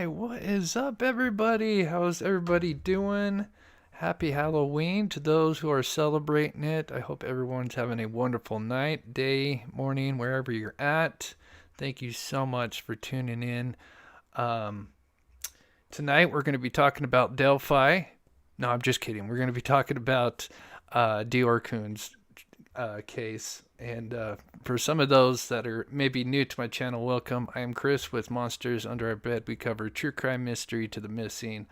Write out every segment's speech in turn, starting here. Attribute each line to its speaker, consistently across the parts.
Speaker 1: what is up, everybody? How's everybody doing? Happy Halloween to those who are celebrating it. I hope everyone's having a wonderful night, day, morning, wherever you're at. Thank you so much for tuning in. Um, Tonight, we're going to be talking about Delphi. No, I'm just kidding. We're going to be talking about DeOrr Kunz case. And for some of those that are maybe new to my channel, welcome. I am Chris with Monsters Under Our Bed. We cover true crime, mystery to the missing.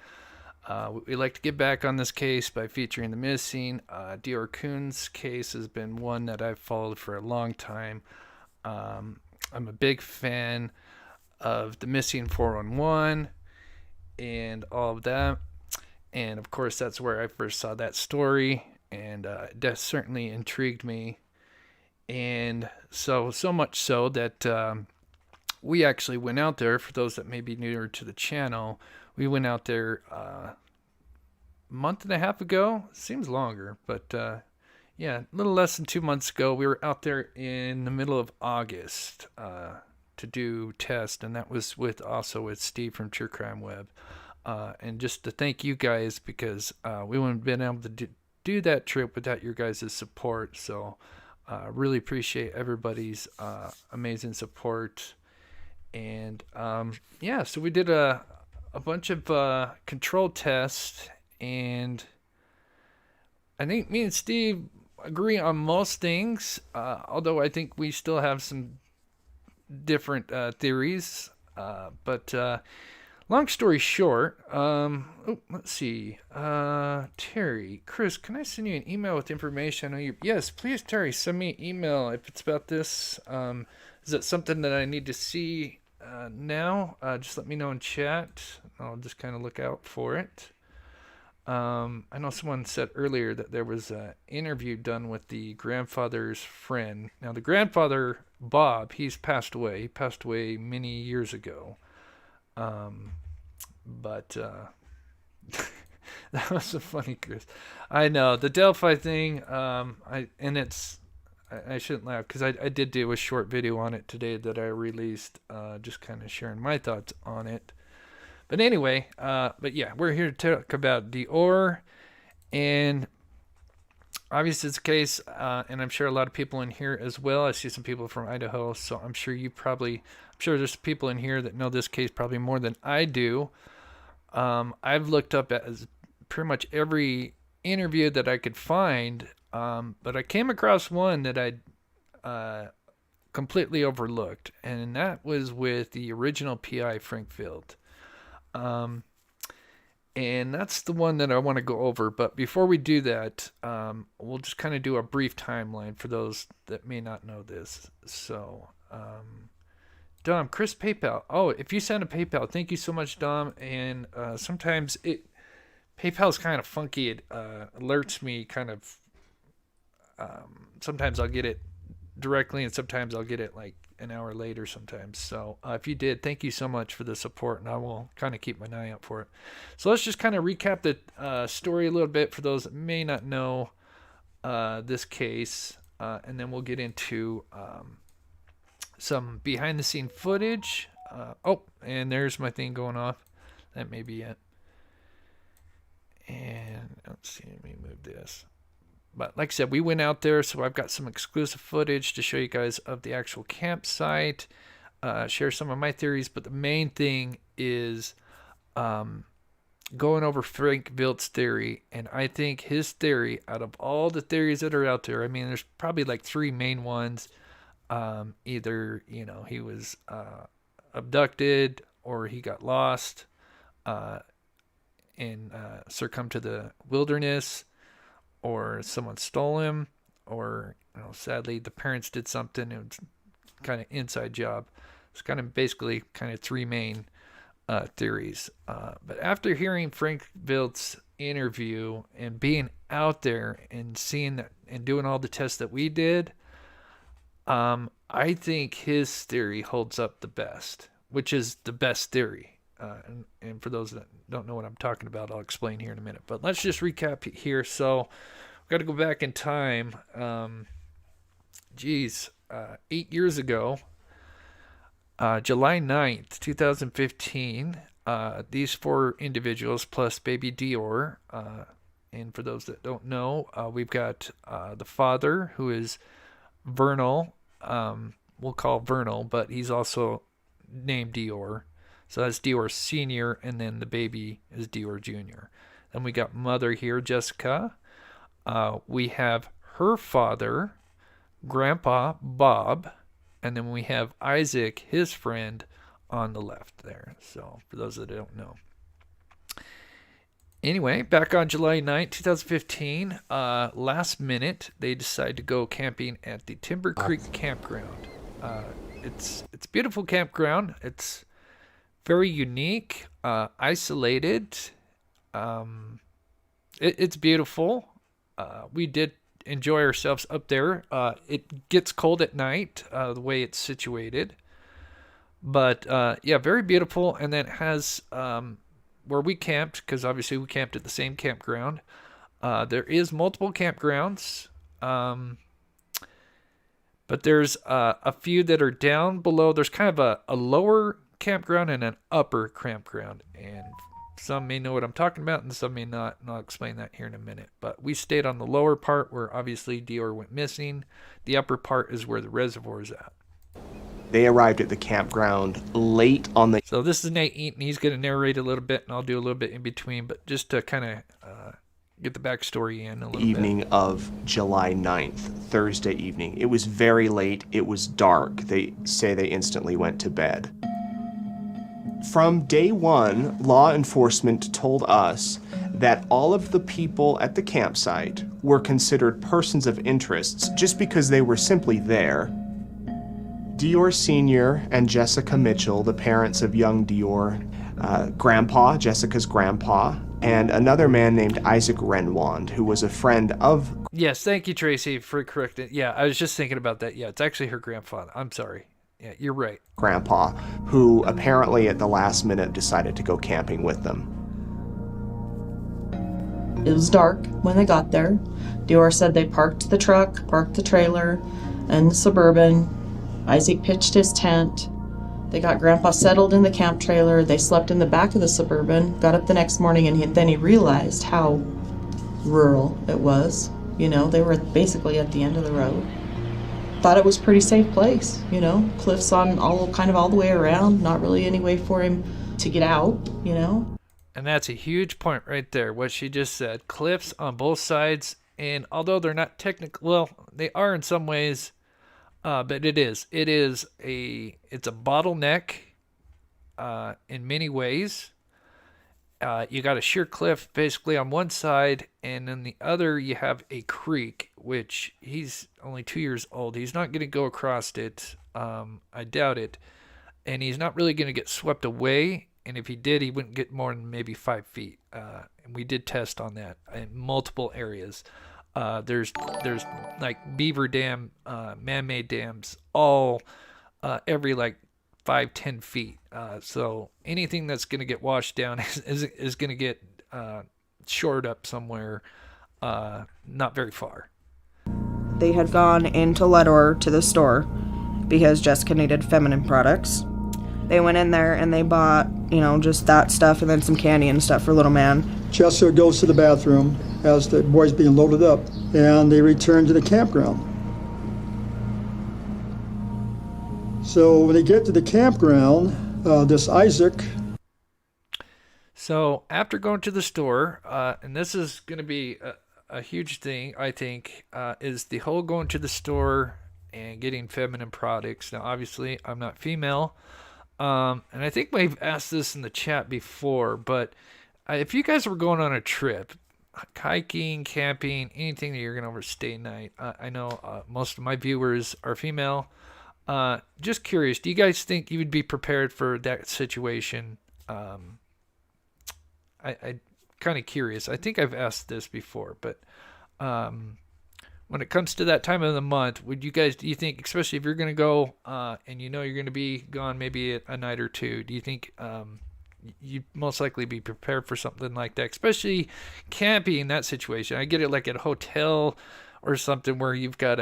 Speaker 1: We like to get back on this case by featuring the missing. DeOrr Kunz case has been one that I've followed for a long time. I'm a big fan of the missing 411 and all of that. And of course, that's where I first saw that story, and that certainly intrigued me. And so much so that we actually went out there. For those that may be newer to the channel, we went out there a month and a half ago. Seems longer, but yeah, a little less than 2 months ago. We were out there in the middle of August to do tests, and that was also with Steve from True Crime Web. And just to thank you guys, because we wouldn't have been able to do that trip without your guys' support. So really appreciate everybody's amazing support. And yeah, so we did a bunch of control tests, and I think me and Steve agree on most things, although I think we still have some different theories. But long story short, let's see. Terry, Chris, can I send you an email with information? I know you. Yes, please, Terry, send me an email if it's about this. Is it something that I need to see now? Just let me know in chat. I'll just kind of look out for it. I know someone said earlier that there was an interview done with the grandfather's friend. Now, the grandfather, Bob, he's passed away. He passed away many years ago. But that was so funny, Chris. I know the Delphi thing. I shouldn't laugh because I did do a short video on it today that I released, just kind of sharing my thoughts on it. But anyway, but yeah, we're here to talk about DeOrr, and obviously it's a case, and I'm sure a lot of people in here as well. I see some people from Idaho, so I'm sure there's people in here that know this case probably more than I do. I've looked up as pretty much every interview that I could find, but I came across one that I completely overlooked, and that was with the original PI, Frank Field. And that's the one that I want to go over. But before we do that, we'll just kind of do a brief timeline for those that may not know this. So, Dom, Chris, PayPal. Oh, if you send a PayPal, thank you so much, Dom. And sometimes PayPal's kind of funky. It alerts me kind of. Sometimes I'll get it directly, and sometimes I'll get it like an hour later sometimes. So if you did, thank you so much for the support, and I will kind of keep my eye out for it. So let's just kind of recap the story a little bit for those that may not know this case, and then we'll get into some behind the scene footage. Oh, and there's my thing going off. That may be it. And let's see, let me move this. But like I said, we went out there, so I've got some exclusive footage to show you guys of the actual campsite, share some of my theories, but the main thing is going over Frank Vilt's theory. And I think his theory, out of all the theories that are out there, I mean, there's probably like three main ones. Either, he was abducted, or he got lost and succumbed to the wilderness, or someone stole him, or sadly the parents did something. It was kind of inside job. It's kind of basically kind of three main theories. But after hearing Frank Vilt's interview and being out there and seeing that and doing all the tests that we did, I think his theory holds up the best, which is the best theory. And for those that don't know what I'm talking about, I'll explain here in a minute. But let's just recap here. So we've got to go back in time. 8 years ago, July 9th, 2015, these 4 individuals plus baby DeOrr. And for those that don't know, we've got the father, who is Vernal. We'll call Vernal, but he's also named DeOrr. So that's DeOrr Sr., and then the baby is DeOrr Jr. Then we got mother here, Jessica. We have her father, Grandpa Bob, and then we have Isaac, his friend, on the left there. So for those that don't know. Anyway, back on July 9th, 2015, last minute, they decide to go camping at the Timber Creek Campground. It's a beautiful campground. It's very unique, isolated. It's beautiful. We did enjoy ourselves up there. It gets cold at night, the way it's situated. But yeah, very beautiful. And then it has where we camped, because obviously we camped at the same campground. There is multiple campgrounds, but there's a few that are down below. There's kind of a lower campground and an upper campground, and some may know what I'm talking about and some may not, and I'll explain that here in a minute. But we stayed on the lower part where obviously DeOrr went missing. The upper part is where the reservoir is at.
Speaker 2: They arrived at the campground late on the...
Speaker 1: So this is Nate Eaton. He's going to narrate a little bit, and I'll do a little bit in between, but just to kind of get the backstory in a little
Speaker 2: evening
Speaker 1: bit.
Speaker 2: Of July 9th, Thursday evening. It was very late. It was dark. They say they instantly went to bed. From day one, law enforcement told us that all of the people at the campsite were considered persons of interest just because they were simply there. DeOrr Sr. and Jessica Mitchell, the parents of young DeOrr, Grandpa, Jessica's grandpa, and another man named Isaac Renwand, who was a friend of...
Speaker 1: Yes, thank you, Tracy, for correcting. Yeah, I was just thinking about that. Yeah, it's actually her grandfather. I'm sorry. Yeah, you're right.
Speaker 2: Grandpa, who apparently at the last minute decided to go camping with them.
Speaker 3: It was dark when they got there. DeOrr said they parked the truck, parked the trailer, and the Suburban. Isaac pitched his tent. They got Grandpa settled in the camp trailer. They slept in the back of the Suburban, got up the next morning, and then he realized how rural it was. You know, they were basically at the end of the road. Thought it was a pretty safe place, you know, cliffs on all the way around, not really any way for him to get out, you know.
Speaker 1: And that's a huge point right there, what she just said. Cliffs on both sides, and although they're not technical, well, they are in some ways, but it's a bottleneck in many ways. You got a sheer cliff basically on one side, and then the other you have a creek, which he's only 2 years old. He's not going to go across it. I doubt it. And he's not really going to get swept away. And if he did, he wouldn't get more than maybe 5 feet. And we did test on that in multiple areas. There's like beaver dam, man-made dams, all every like 5-10 feet. So anything that's going to get washed down is going to get shored up somewhere, not very far.
Speaker 4: They had gone into Ledor to the store because Jessica needed feminine products. They went in there and they bought, just that stuff and then some candy and stuff for little man.
Speaker 5: Jessica goes to the bathroom as the boy's being loaded up, and they return to the campground. So when they get to the campground, this Isaac...
Speaker 1: So after going to the store, and this is going to be a huge thing, I think, is the whole going to the store and getting feminine products. Now, obviously, I'm not female, and I think we've asked this in the chat before, but if you guys were going on a trip, hiking, camping, anything that you're going to overstay night, I know most of my viewers are female. Just curious, do you guys think you would be prepared for that situation? I kind of curious. I think I've asked this before, but when it comes to that time of the month, do you think, especially if you're going to go and you're going to be gone maybe a night or two, do you think you'd most likely be prepared for something like that, especially camping in that situation? I get it like at a hotel or something where you've got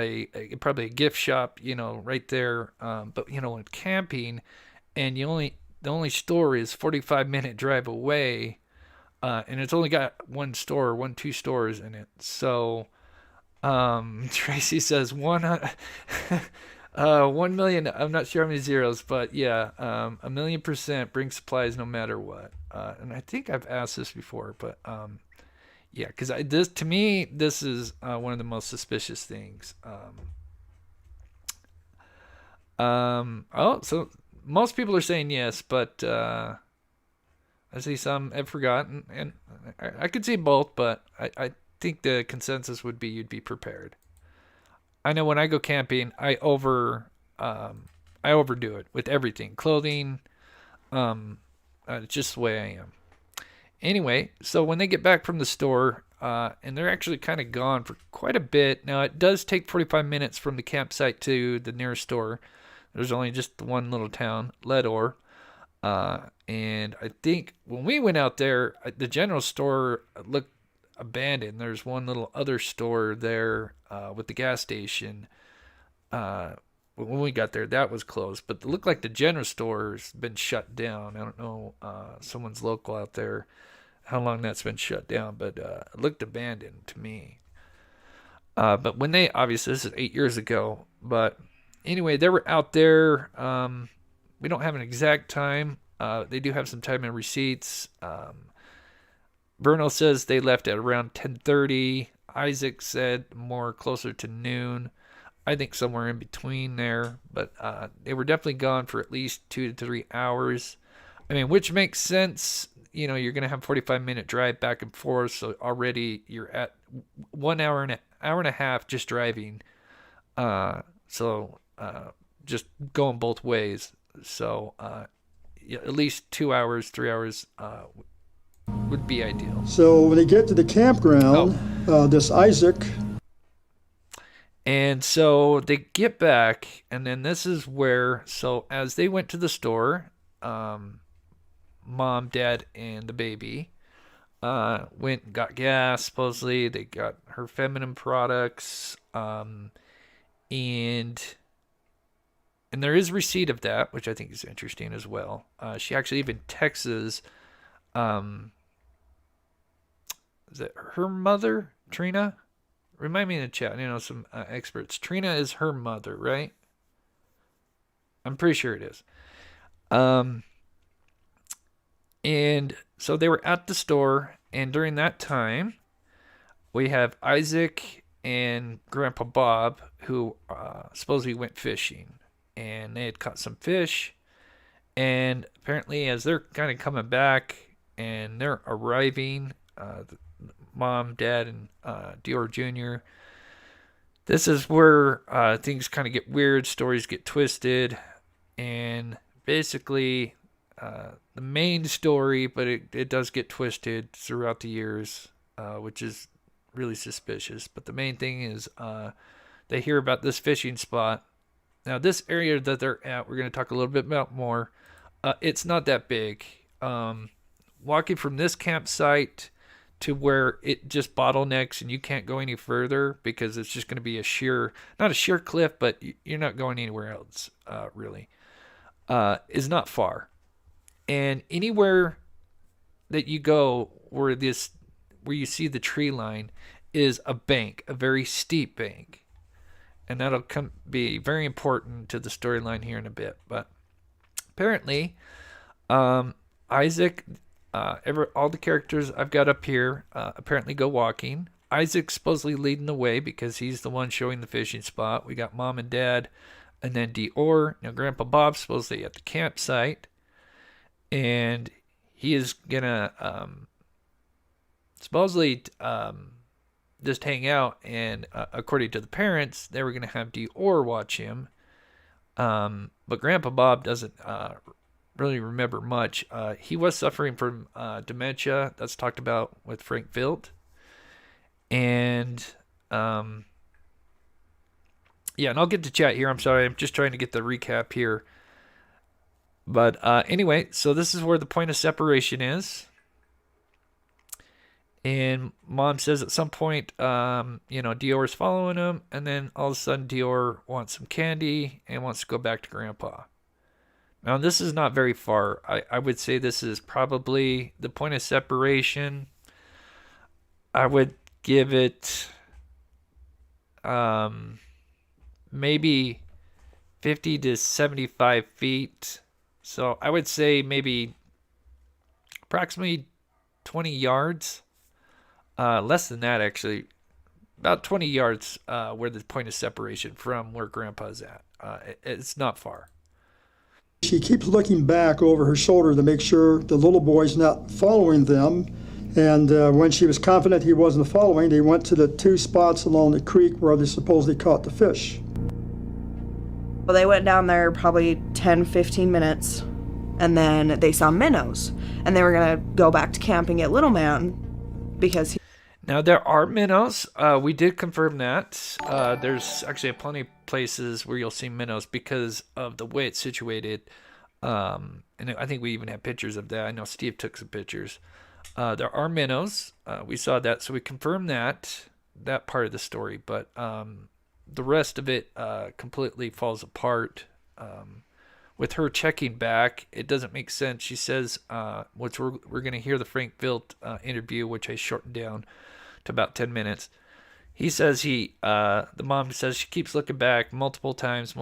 Speaker 1: probably a gift shop, right there. But when camping and you only the only store is 45-minute drive away, and it's only got two stores in it. So Tracy says 1 million. I'm not sure how many zeros, but yeah, 1,000,000% bring supplies no matter what. And I think I've asked this before, but yeah, because this to me this is one of the most suspicious things. So most people are saying yes, but I see some have forgotten, and I could see both, but I think the consensus would be you'd be prepared. I know when I go camping, I overdo it with everything, clothing. It's just the way I am. Anyway, so when they get back from the store, and they're actually kind of gone for quite a bit. Now it does take 45 minutes from the campsite to the nearest store. There's only just one little town, DeOrr. And I think when we went out there, the general store looked abandoned. There's one little other store there with the gas station. When we got there, that was closed. But it looked like the general store's been shut down. I don't know, someone's local out there, how long that's been shut down. But it looked abandoned to me. But when they, obviously, this is 8 years ago. But anyway, they were out there. We don't have an exact time. They do have some time in receipts. Bruno says they left at around 10:30. Isaac said more closer to noon. I think somewhere in between there. But they were definitely gone for at least 2 to 3 hours. I mean, which makes sense. You know, you're going to have a 45-minute drive back and forth. So already you're at 1 hour and a half just driving. Just going both ways. So at least 2 hours, 3 hours would be ideal.
Speaker 5: So when they get to the campground, this Isaac.
Speaker 1: And so they get back, and then this is where, so as they went to the store, mom, dad, and the baby went and got gas, supposedly. They got her feminine products, and there is receipt of that, which I think is interesting as well. She actually even texts, is it her mother, Trina? Remind me in the chat, some experts. Trina is her mother, right? I'm pretty sure it is. And so they were at the store, and during that time, we have Isaac and Grandpa Bob, who supposedly went fishing. And they had caught some fish, and apparently as they're kind of coming back and they're arriving, mom, dad, and DeOrr Jr., this is where things kind of get weird, stories get twisted, and basically the main story, but it does get twisted throughout the years, which is really suspicious. But the main thing is they hear about this fishing spot. Now, this area that they're at, we're going to talk a little bit about more. It's not that big. Walking from this campsite to where it just bottlenecks and you can't go any further because it's just going to be not a sheer cliff, but you're not going anywhere else, really, is not far. And anywhere that you go where you see the tree line is a bank, a very steep bank. And that'll be very important to the storyline here in a bit. But apparently, Isaac, all the characters I've got up here apparently go walking. Isaac's supposedly leading the way because he's the one showing the fishing spot. We got mom and dad, and then DeOrr. Now, Grandpa Bob's supposedly at the campsite. And he is going to supposedly just hang out, and according to the parents, they were going to have DeOrr watch him. But Grandpa Bob doesn't really remember much. He was suffering from dementia. That's talked about with Frank Vilt. And and I'll get to chat here. I'm sorry. I'm just trying to get the recap here. But anyway, so this is where the point of separation is. And mom says at some point, DeOrr's following him, and then all of a sudden DeOrr wants some candy and wants to go back to Grandpa. Now, this is not very far. I would say this is probably the point of separation. I would give it maybe 50 to 75 feet. So I would say maybe approximately 20 yards. Less than that, actually. About 20 yards where the point of separation from where Grandpa's at. It's not far.
Speaker 5: She keeps looking back over her shoulder to make sure the little boy's not following them. And when she was confident he wasn't following, they went to the two spots along the creek where they supposedly caught the fish.
Speaker 4: Well, they went down there probably 10, 15 minutes, and then they saw minnows. And they were going to go back to camping at Little Man because
Speaker 1: Now, there are minnows. We did confirm that. There's actually plenty of places where you'll see minnows because of the way it's situated. And I think we even have pictures of that. I know Steve took some pictures. There are minnows. We saw that. So we confirmed that part of the story. But the rest of it completely falls apart. With her checking back, it doesn't make sense. She says, which we're going to hear the Frank Vilt interview, which I shortened down to about 10 minutes. He says the mom says she keeps looking back multiple times.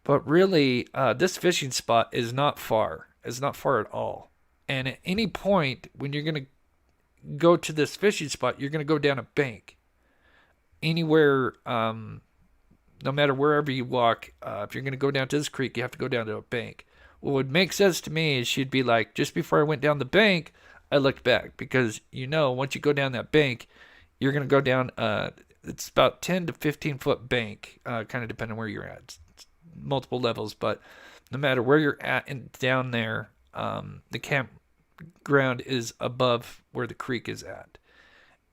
Speaker 1: But really, this fishing spot is not far. It's not far at all. And at any point, when you're going to go to this fishing spot, you're going to go down a bank. Anywhere, no matter wherever you walk, if you're going to go down to this creek, you have to go down to a bank. What would make sense to me is she'd be like, just before I went down the bank, I looked back. Because, once you go down that bank, you're going to go down, it's about 10 to 15 foot bank, kind of depending on where you're at. It's multiple levels, but no matter where you're at and down there, the campground is above where the creek is at.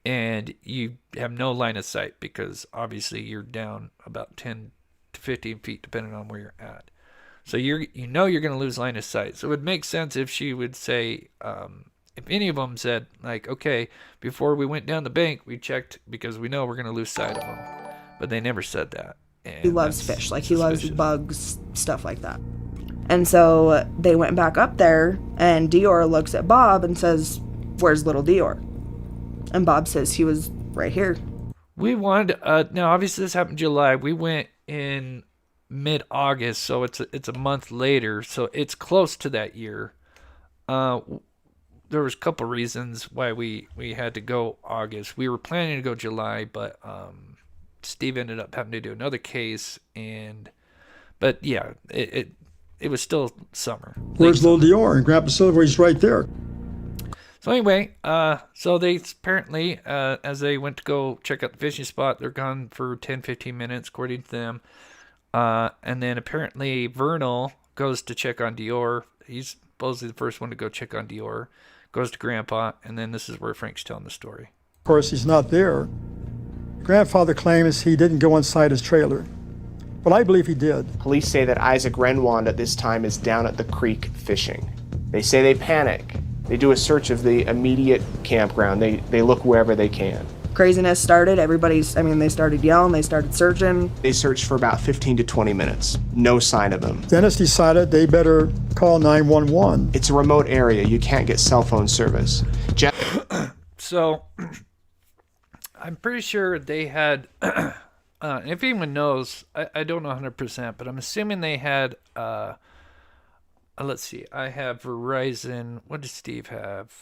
Speaker 1: And you have no line of sight because obviously you're down about 10 to 15 feet depending on where you're at. So you're going to lose line of sight. So it would make sense if she would say, if any of them said, like, okay, before we went down the bank, we checked because we know we're going to lose sight of them. But they never said that. And
Speaker 4: he loves fish. Like, he loves bugs, stuff like that. And so they went back up there, and DeOrr looks at Bob and says, "Where's little DeOrr?" And Bob says he was right here.
Speaker 1: We wanted, now obviously this happened in July. We went in mid-August, so it's a month later. So it's close to that year. There was a couple reasons why we had to go August. We were planning to go July, but Steve ended up having to do another case. But yeah, it was still summer.
Speaker 5: Where's little DeOrr? And Grandpa Silver's right there.
Speaker 1: So anyway, so they apparently, as they went to go check out the fishing spot, they're gone for 10, 15 minutes, according to them. And then apparently Vernal goes to check on DeOrr. He's supposedly the first one to go check on DeOrr. Goes to Grandpa, and then this is where Frank's telling the story.
Speaker 5: Of course, he's not there. Grandfather claims he didn't go inside his trailer, but I believe he did.
Speaker 2: Police say that Isaac Renwand at this time is down at the creek fishing. They say they panic. They do a search of the immediate campground. They look wherever they can.
Speaker 4: Craziness started. They started yelling. They started searching.
Speaker 2: They searched for about 15 to 20 minutes. No sign of him.
Speaker 5: Dennis decided they better call 911.
Speaker 2: It's a remote area. You can't get cell phone service.
Speaker 1: So, I'm pretty sure they had, if anyone knows, I don't know 100%, but I'm assuming they had, let's see, I have Verizon. What does Steve have?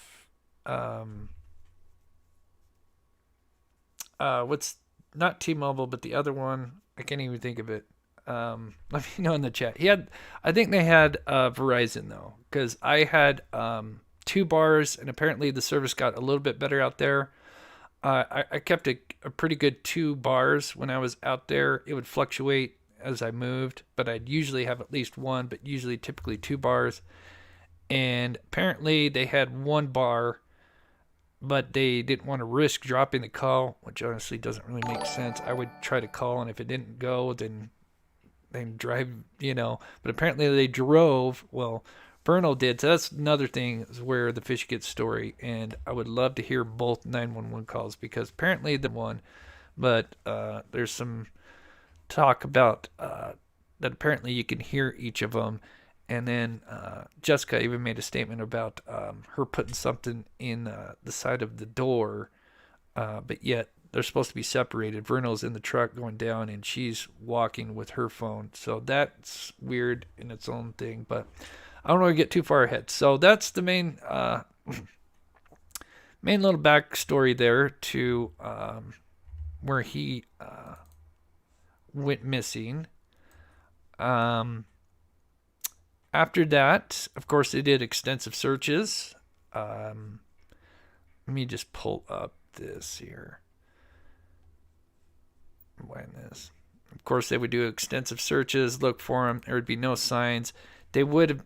Speaker 1: What's not T-Mobile, but the other one? I can't even think of it. Let me know in the chat. I think they had Verizon though, because I had 2 bars, and apparently the service got a little bit better out there. I kept a pretty good 2 bars when I was out there. It would fluctuate as I moved, but I'd usually have at least 1, but usually typically 2 bars. And apparently they had 1 bar, but they didn't want to risk dropping the call, which honestly doesn't really make sense. I would try to call, and if it didn't go, then drive, But apparently they drove. Well, Vernal did. So that's another thing is where the fish gets story. And I would love to hear both 911 calls because apparently the one, but there's some talk about that apparently you can hear each of them. And then Jessica even made a statement about her putting something in the side of the door, but yet they're supposed to be separated. Vernal's in the truck going down, and she's walking with her phone. So that's weird in its own thing, but I don't want to get too far ahead. So that's the main little backstory there to where he went missing. After that, of course, they did extensive searches. Let me just pull up this here. When this, of course, they would do extensive searches, look for him. There would be no signs. They would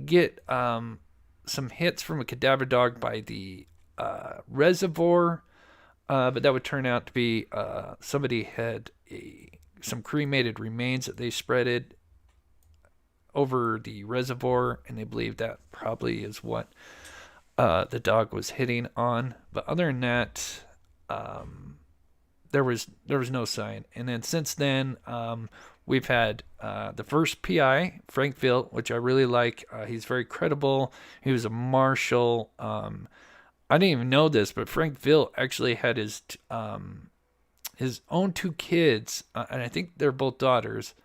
Speaker 1: get some hits from a cadaver dog by the reservoir, but that would turn out to be somebody had some cremated remains that they spreaded over the reservoir, and they believe that probably is what the dog was hitting on. But other than that, there was no sign. And then since then, we've had the first PI, Frank Vilt, which I really like. He's very credible. He was a marshal. I didn't even know this, but Frank Vilt actually had his own two kids, and I think they're both daughters.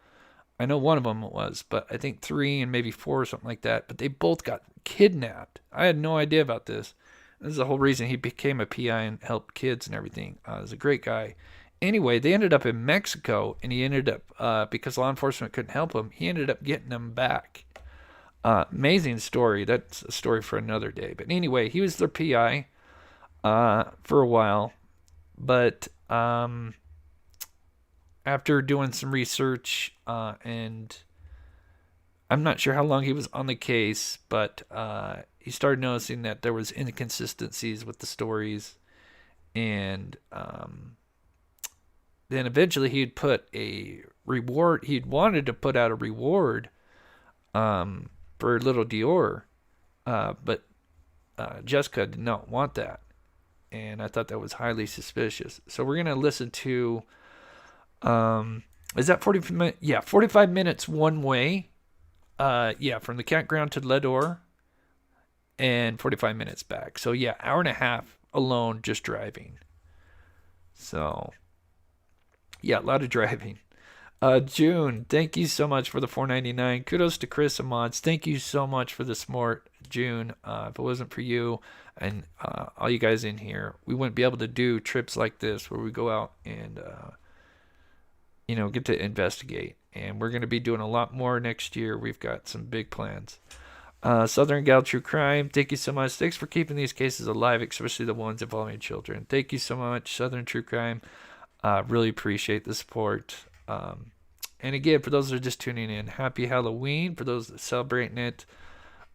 Speaker 1: I know one of them was, but I think 3 and maybe 4 or something like that. But they both got kidnapped. I had no idea about this. This is the whole reason he became a PI and helped kids and everything. He's a great guy. Anyway, they ended up in Mexico, and he ended up, because law enforcement couldn't help him, he ended up getting them back. Amazing story. That's a story for another day. But anyway, he was their PI for a while. But after doing some research, and I'm not sure how long he was on the case, but he started noticing that there was inconsistencies with the stories, and then eventually he'd put a reward. He'd wanted to put out a reward for little DeOrr, but Jessica did not want that, and I thought that was highly suspicious. So we're gonna listen to. Is that 40 minutes? Yeah, 45 minutes one way. From the campground to Ledor, and 45 minutes back. So yeah, hour and a half alone just driving. So yeah, a lot of driving. June, thank you so much for the $4.99. Kudos to Chris and Mods. Thank you so much for the smart, June. If it wasn't for you and all you guys in here, we wouldn't be able to do trips like this where we go out and get to investigate. And we're going to be doing a lot more next year. We've got some big plans. Southern Gal True Crime, thank you so much. Thanks for keeping these cases alive, especially the ones involving children. Thank you so much, Southern True Crime. Really appreciate the support. And again, for those that are just tuning in, happy Halloween. For those that are celebrating it.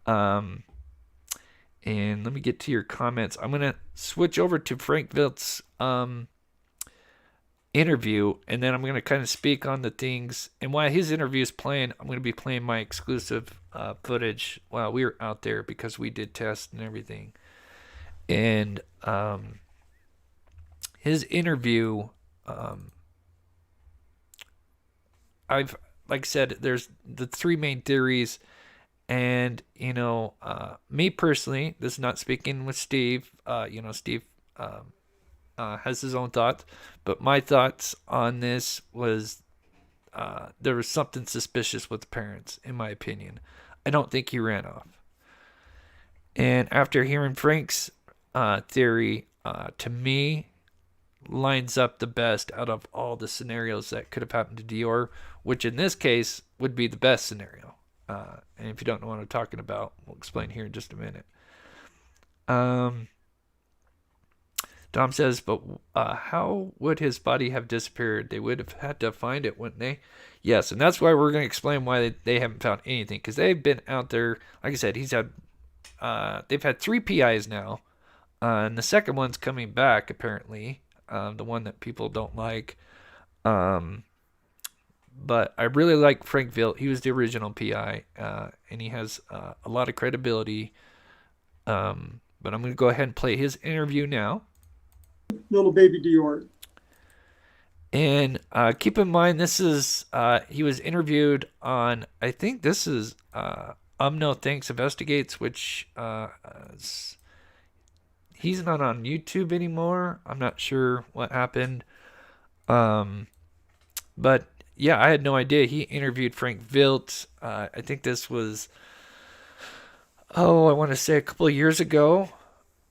Speaker 1: And let me get to your comments. I'm going to switch over to Frank Vilt's interview, and then I'm going to kind of speak on the things. And while his interview is playing, I'm going to be playing my exclusive footage while we were out there, because we did tests and everything. And his interview, like I said, there's the 3 main theories. And, me personally, this is not speaking with Steve. Steve has his own thoughts, but my thoughts on this was there was something suspicious with the parents, in my opinion. I don't think he ran off. And after hearing Frank's theory, to me, lines up the best out of all the scenarios that could have happened to DeOrr, which in this case would be the best scenario. And if you don't know what I'm talking about, we'll explain here in just a minute. Tom says, but how would his body have disappeared? They would have had to find it, wouldn't they? Yes, and that's why we're going to explain why they haven't found anything, because they've been out there. Like I said, they've had 3 PIs now, and the second one's coming back, apparently, the one that people don't like. But I really like Frank Vilt. He was the original PI, and he has a lot of credibility. But I'm going to go ahead and play his interview now.
Speaker 5: Little baby DeOrr.
Speaker 1: And keep in mind, this is he was interviewed on, I think this is No Thanks Investigates, which he's not on YouTube anymore. I'm not sure what happened. But yeah, I had no idea. He interviewed Frank Vilt. I think this was, I want to say a couple of years ago.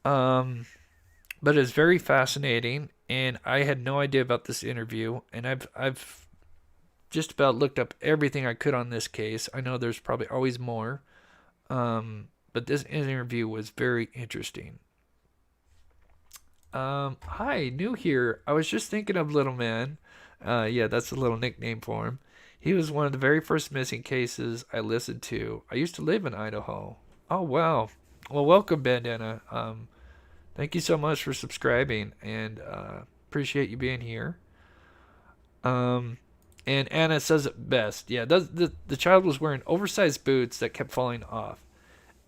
Speaker 1: But it's very fascinating, and I had no idea about this interview. And I've just about looked up everything I could on this case. I know there's probably always more, but this interview was very interesting. Hi, new here. I was just thinking of Little Man. Yeah, that's a little nickname for him. He was one of the very first missing cases I listened to. I used to live in Idaho. Oh, wow. Well, welcome, Bandana. Thank you so much for subscribing, and appreciate you being here. And Anna says it best. Yeah, the child was wearing oversized boots that kept falling off.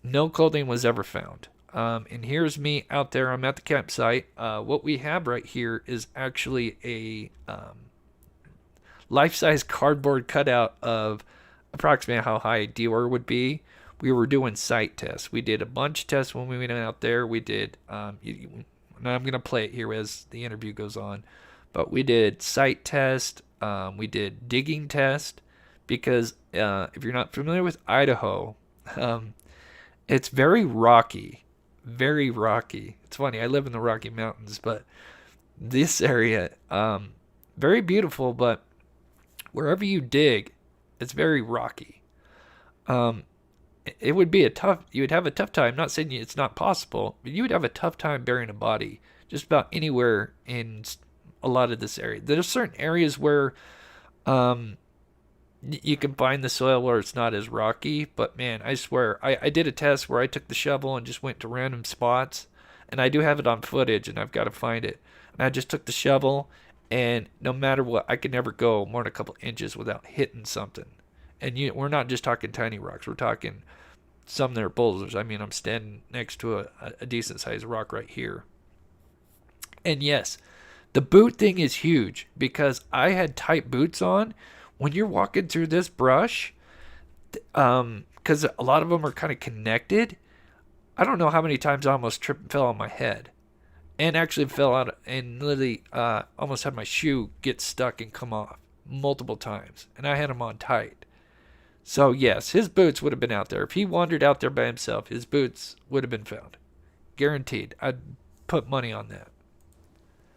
Speaker 1: No clothing was ever found. And here's me out there. I'm at the campsite. What we have right here is actually a life-size cardboard cutout of approximately how high DeOrr would be. We were doing sight tests. We did a bunch of tests when we went out there. We did, now I'm going to play it here as the interview goes on. But we did sight test. We did digging test. Because if you're not familiar with Idaho, it's very rocky. Very rocky. It's funny, I live in the Rocky Mountains, but this area, very beautiful, but wherever you dig, it's very rocky. It would be you would have a tough time, not saying it's not possible, but you would have a tough time burying a body just about anywhere in a lot of this area. There's certain areas where you can find the soil where it's not as rocky, but man, I swear, I did a test where I took the shovel and just went to random spots, and I do have it on footage, and I've got to find it. And I just took the shovel, and no matter what, I could never go more than a couple inches without hitting something. And we're not just talking tiny rocks. We're talking some that are boulders. I mean, I'm standing next to a decent-sized rock right here. And yes, the boot thing is huge because I had tight boots on. When you're walking through this brush, because a lot of them are kind of connected, I don't know how many times I almost tripped and fell on my head. And actually fell out and literally almost had my shoe get stuck and come off multiple times. And I had them on tight. So yes, his boots would have been out there. If he wandered out there by himself, his boots would have been found. Guaranteed. I'd put money on that.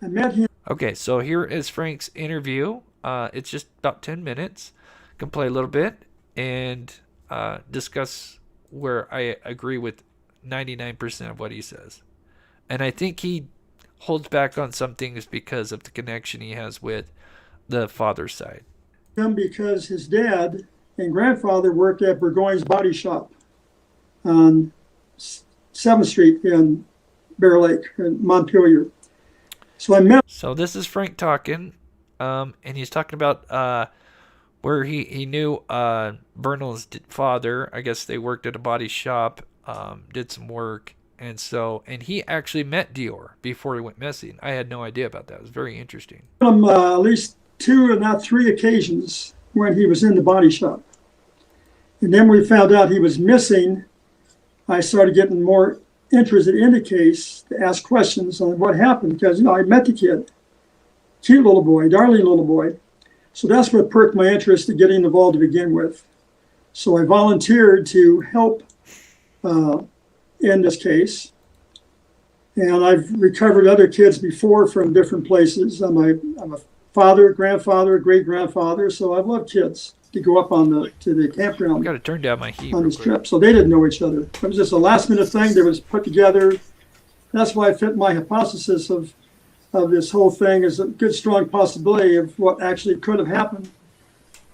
Speaker 5: I met him.
Speaker 1: Okay, so here is Frank's interview. It's just about 10 minutes. Can play a little bit and discuss where I agree with 99% of what he says. And I think he holds back on some things because of the connection he has with the father's side.
Speaker 5: Because his dad and grandfather worked at Burgoyne's Body Shop on 7th Street in Bear Lake, in Montpelier. So I met.
Speaker 1: So this is Frank talking, and he's talking about where he knew Vernal's father. I guess they worked at a body shop, did some work, and he actually met DeOrr before he went missing. I had no idea about that. It was very interesting.
Speaker 5: Him at least 2 and not 3 occasions when he was in the body shop. And then we found out he was missing. I started getting more interested in the case to ask questions on what happened because, I met the kid. Cute little boy, darling little boy. So that's what perked my interest in getting involved to begin with. So I volunteered to help in this case. And I've recovered other kids before from different places. I'm a father, grandfather, great-grandfather, so I've loved kids to go up to the campground.
Speaker 1: I've got to turn down my heat
Speaker 5: on this trip. So they didn't know each other. It was just a last-minute thing that was put together. That's why I fit my hypothesis of this whole thing is a good, strong possibility of what actually could have happened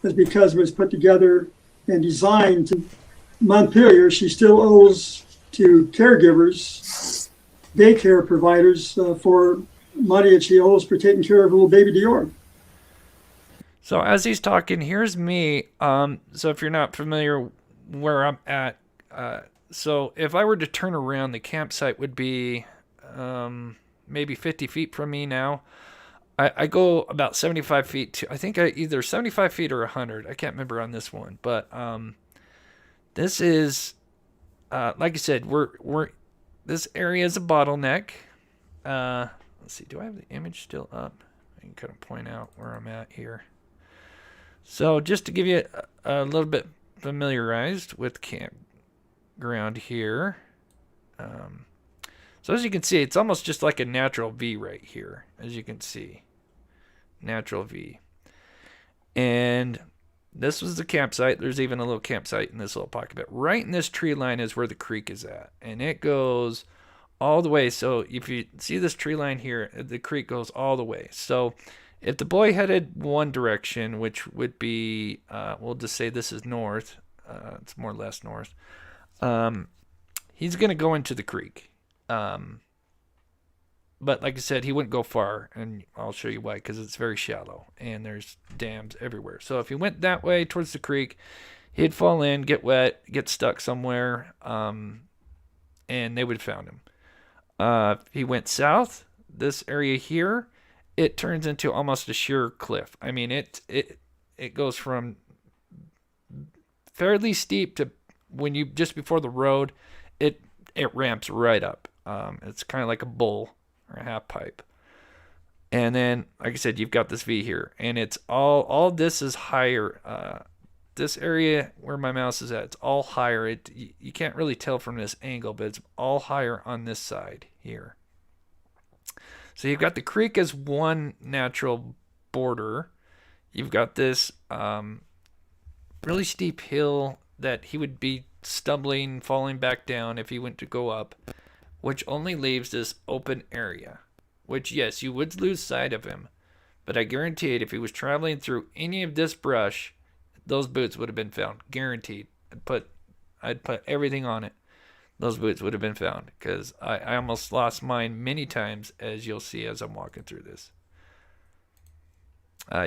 Speaker 5: is because it was put together and designed to Montpelier. She still owes to caregivers, daycare providers for money that she owes for taking care of little baby DeOrr.
Speaker 1: So as he's talking, here's me. So if you're not familiar where I'm at, so if I were to turn around, the campsite would be maybe 50 feet from me now. I go about 75 feet to, I think I either 75 feet or 100. I can't remember on this one, but this is like I said, we're this area is a bottleneck. Let's see, do I have the image still up? I can kind of point out where I'm at here. So just to give you a little bit familiarized with campground here. So as you can see, it's almost just like a natural V right here, as you can see. Natural V. And this was the campsite. There's even a little campsite in this little pocket. But right in this tree line is where the creek is at. And it goes all the way. So if you see this tree line here, the creek goes all the way. So if the boy headed one direction, which would be, we'll just say this is north. It's more or less north. He's going to go into the creek. But like I said, he wouldn't go far, and I'll show you why, because it's very shallow, and there's dams everywhere. So if he went that way towards the creek, he'd fall in, get wet, get stuck somewhere, and they would have found him. If he went south, this area here, it turns into almost a sheer cliff. I mean, it goes from fairly steep to when you just before the road, it ramps right up. It's kind of like a bowl or a half pipe. And then, like I said, you've got this V here, and it's all this is higher. This area where my mouse is at, it's all higher. You can't really tell from this angle, but it's all higher on this side here. So you've got the creek as one natural border. You've got this really steep hill that he would be stumbling, falling back down if he went to go up, which only leaves this open area, which, yes, you would lose sight of him, but I guarantee it, if he was traveling through any of this brush, those boots would have been found. Guaranteed. I'd put everything on it. Those boots would have been found, because I almost lost mine many times, as you'll see as I'm walking through this.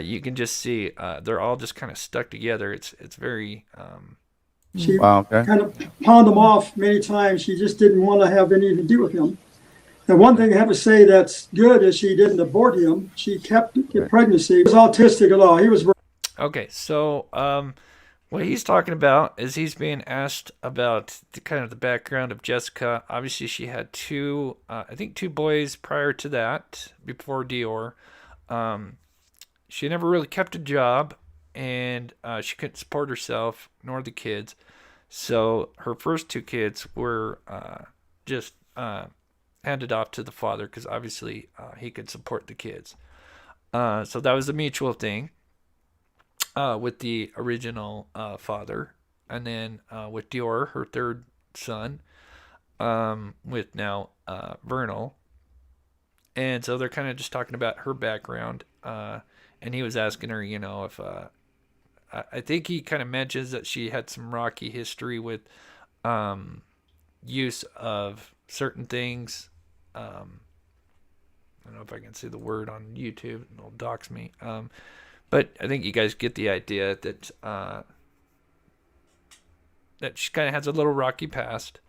Speaker 1: You can just see they're all just kind of stuck together. It's very...
Speaker 5: She
Speaker 6: Wow, okay.
Speaker 5: kind of pawned him off many times. She just didn't want to have anything to do with him. And one thing I have to say that's good is she didn't abort him. She kept the pregnancy. He was autistic at all. He was...
Speaker 1: Okay, so what he's talking about is he's being asked about the kind of the background of Jessica. Obviously, she had two boys prior to that, before DeOrr. She never really kept a job, and she couldn't support herself nor the kids. So her first two kids were just handed off to the father, because obviously he could support the kids. So that was a mutual thing with the original father. And then with DeOrr, her third son, with now Vernal. And so they're kind of just talking about her background. And he was asking her, if... I think he kind of mentions that she had some rocky history with use of certain things. I don't know if I can say the word on YouTube. It'll dox me. But I think you guys get the idea that that she kind of has a little rocky past.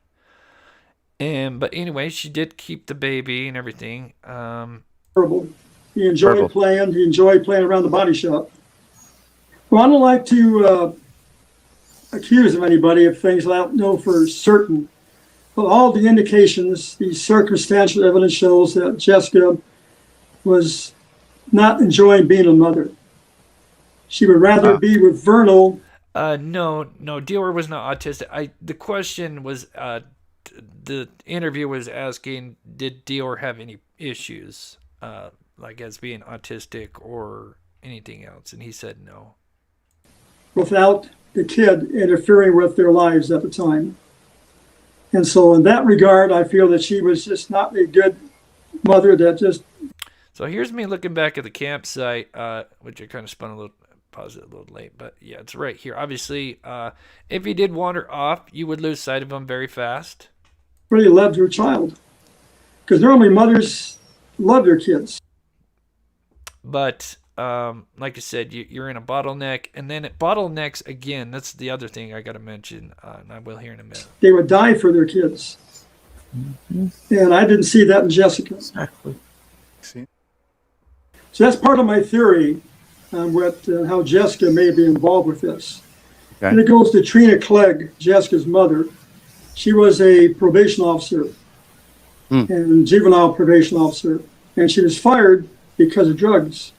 Speaker 1: But anyway, she did keep the baby and everything.
Speaker 5: He enjoyed playing. He enjoyed playing around the body shop. Well, I don't like to accuse of anybody of things I don't know for certain. But all the indications, the circumstantial evidence shows that Jessica was not enjoying being a mother. She would rather be with Vernal.
Speaker 1: No, DeOrr was not autistic. The question was, the interview was asking, did DeOrr have any issues, like as being autistic or anything else? And he said no.
Speaker 5: Without the kid interfering with their lives at the time. And so in that regard, I feel that she was just not a good mother that just...
Speaker 1: So here's me looking back at the campsite, which I kind of paused it a little late, but yeah, it's right here. Obviously, if he did wander off, you would lose sight of him very fast.
Speaker 5: Really loved her child. Because normally mothers love their kids.
Speaker 1: But... like I said, you're in a bottleneck, and then it bottlenecks again. That's the other thing I got to mention, and I will here in a minute.
Speaker 5: They would die for their kids. Mm-hmm. And I didn't see that in Jessica.
Speaker 6: Exactly. See?
Speaker 5: So that's part of my theory on how Jessica may be involved with this.
Speaker 6: Okay.
Speaker 5: And it goes to Trina Clegg, Jessica's mother. She was a probation officer and juvenile probation officer, and she was fired because of drugs.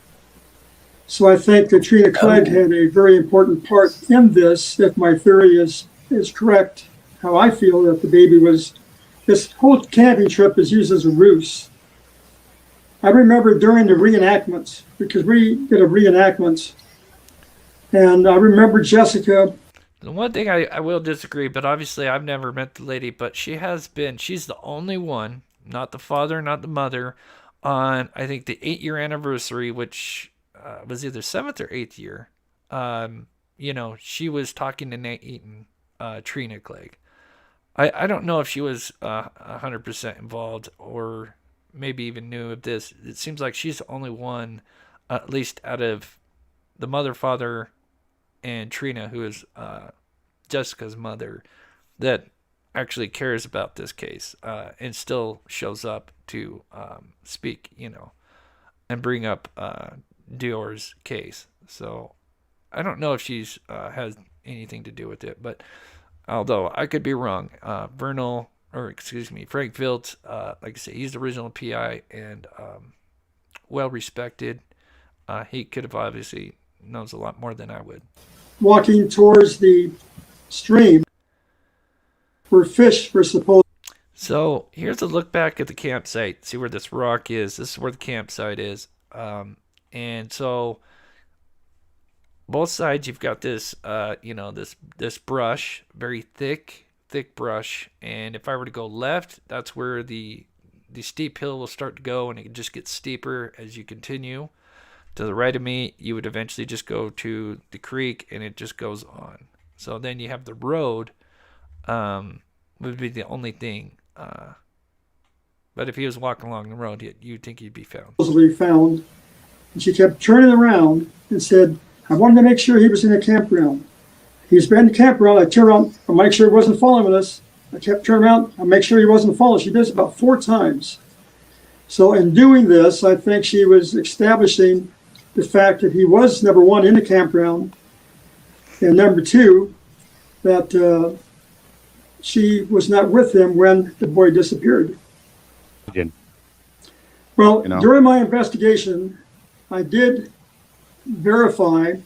Speaker 5: So I think that Trina Clegg had a very important part in this, if my theory is correct, how I feel that the baby was, this whole camping trip is used as a ruse. I remember during the reenactments, because we did a reenactment, and I remember Jessica.
Speaker 1: The one thing I will disagree, but obviously I've never met the lady, but she's the only one, not the father, not the mother, on, I think, the 8-year anniversary, which was either 7th or 8th year. She was talking to Nate Eaton, Trina Clegg. I don't know if she was 100% involved or maybe even knew of this. It seems like she's the only one, at least out of the mother, father, and Trina, who is Jessica's mother, that actually cares about this case and still shows up to speak, and bring up DeOrr's case. So I don't know if she's has anything to do with it, but although I could be wrong, Frank Vilt, like I say, he's the original PI and well respected. He could have obviously knows a lot more than I would.
Speaker 5: Walking towards the stream where fish were supposed.
Speaker 1: So here's a look back at the campsite. See where this rock is. This is where the campsite is. And so both sides, you've got this, this brush, very thick brush. And if I were to go left, that's where the steep hill will start to go, and it just gets steeper as you continue. To the right of me, you would eventually just go to the creek, and it just goes on. So then you have the road, would be the only thing. But if he was walking along the road, you'd think he'd be found.
Speaker 5: Supposedly found. And she kept turning around and said, I wanted to make sure he was in a campground. He's been in the campground. I turned around, I make sure he wasn't following us. I kept turning around, I make sure he wasn't following. She did this about 4 times. So in doing this, I think she was establishing the fact that he was, number one, in the campground, and number two, that she was not with him when the boy disappeared.
Speaker 6: Again.
Speaker 5: Well, during my investigation, I did verify.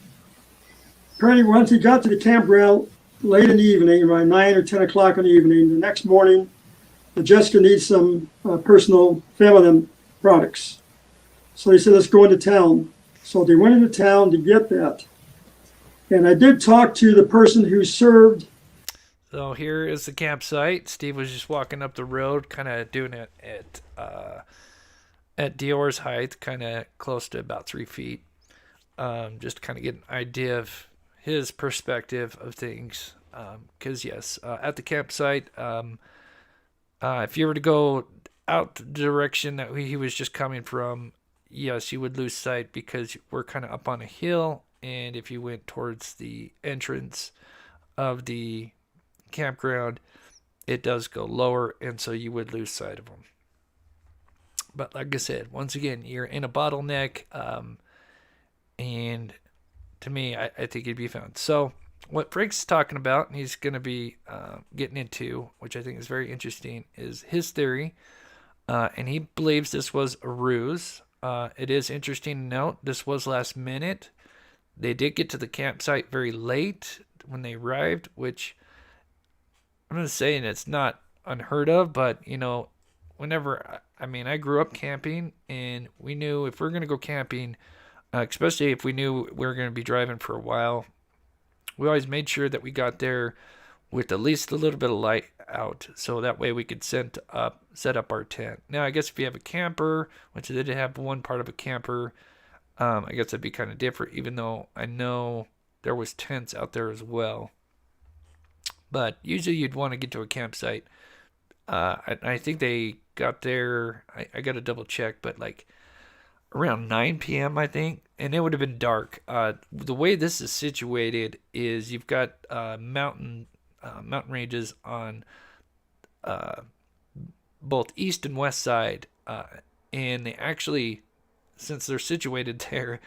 Speaker 5: Apparently, once he got to the campground late in the evening, around 9 or 10 o'clock in the evening, the next morning, Jessica needs some personal feminine products. So he said, let's go into town. So they went into town to get that. And I did talk to the person who served.
Speaker 1: So here is the campsite. Steve was just walking up the road, kind of doing it at DeOrr's height, kind of close to about 3 feet. Just kind of get an idea of his perspective of things. Because yes, at the campsite, if you were to go out the direction that he was just coming from, yes, you would lose sight because we're kind of up on a hill. And if you went towards the entrance of the campground, it does go lower, and so you would lose sight of them. But like I said, once again, you're in a bottleneck, and to me, I think he'd be found. So what Frank's talking about, and he's going to be getting into, which I think is very interesting, is his theory, and he believes this was a ruse. It is interesting to note this was last minute. They did get to the campsite very late when they arrived, which I'm not saying it's not unheard of, but whenever, I grew up camping, and we knew if we were going to go camping, especially if we knew we were going to be driving for a while, we always made sure that we got there with at least a little bit of light out, so that way we could set up our tent. Now, I guess if you have a camper, which they did have one part of a camper, I guess that'd be kind of different, even though I know there was tents out there as well. But usually you'd want to get to a campsite. I think they got there, I got to double check, but like around 9 p.m., I think, and it would have been dark. The way this is situated is you've got mountain ranges on both east and west side, and they actually since they're situated there,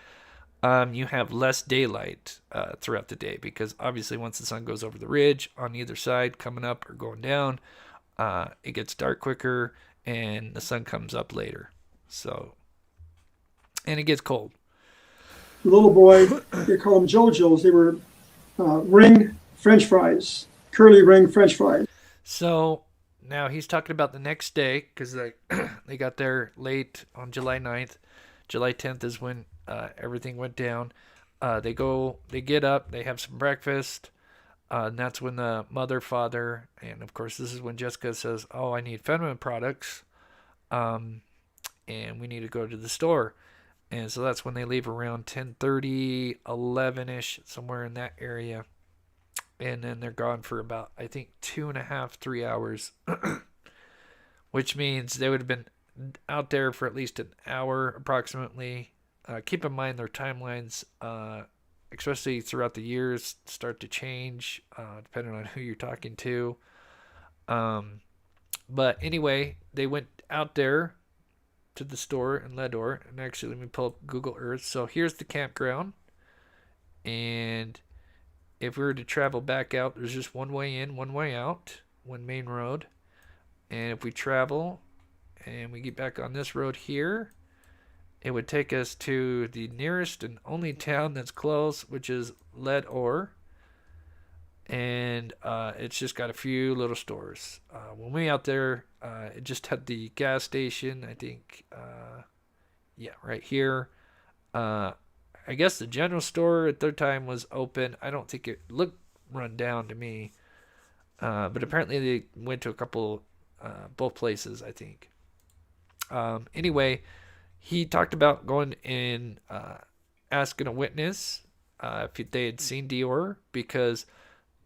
Speaker 1: you have less daylight throughout the day, because obviously once the sun goes over the ridge on either side, coming up or going down, it gets dark quicker and the sun comes up later. So, and it gets cold.
Speaker 5: The little boy, they call them JoJo's. They were ring French fries, curly ring French fries.
Speaker 1: So now he's talking about the next day, because they got there late on July 9th. July 10th is when everything went down. They get up, they have some breakfast, and that's when the mother, father, and of course this is when Jessica says, "Oh, I need feminine products, and we need to go to the store." And so that's when they leave around 10:30, 11-ish, somewhere in that area. And then they're gone for about, I think, 2.5, 3 hours, which means they would have been out there for at least an hour approximately. Keep in mind their timelines, especially throughout the years, start to change depending on who you're talking to. But anyway, they went out there to the store in Ledor. And actually, let me pull up Google Earth. So here's the campground. And if we were to travel back out, there's just one way in, one way out, one main road. And if we travel and we get back on this road here, it would take us to the nearest and only town that's close, which is Ledor. And it's just got a few little stores. When we out there, it just had the gas station, I think, right here. I guess the general store at their time was open. I don't think it looked run down to me. But apparently they went to a couple, both places, I think. Anyway, he talked about going and asking a witness if they had seen DeOrr, because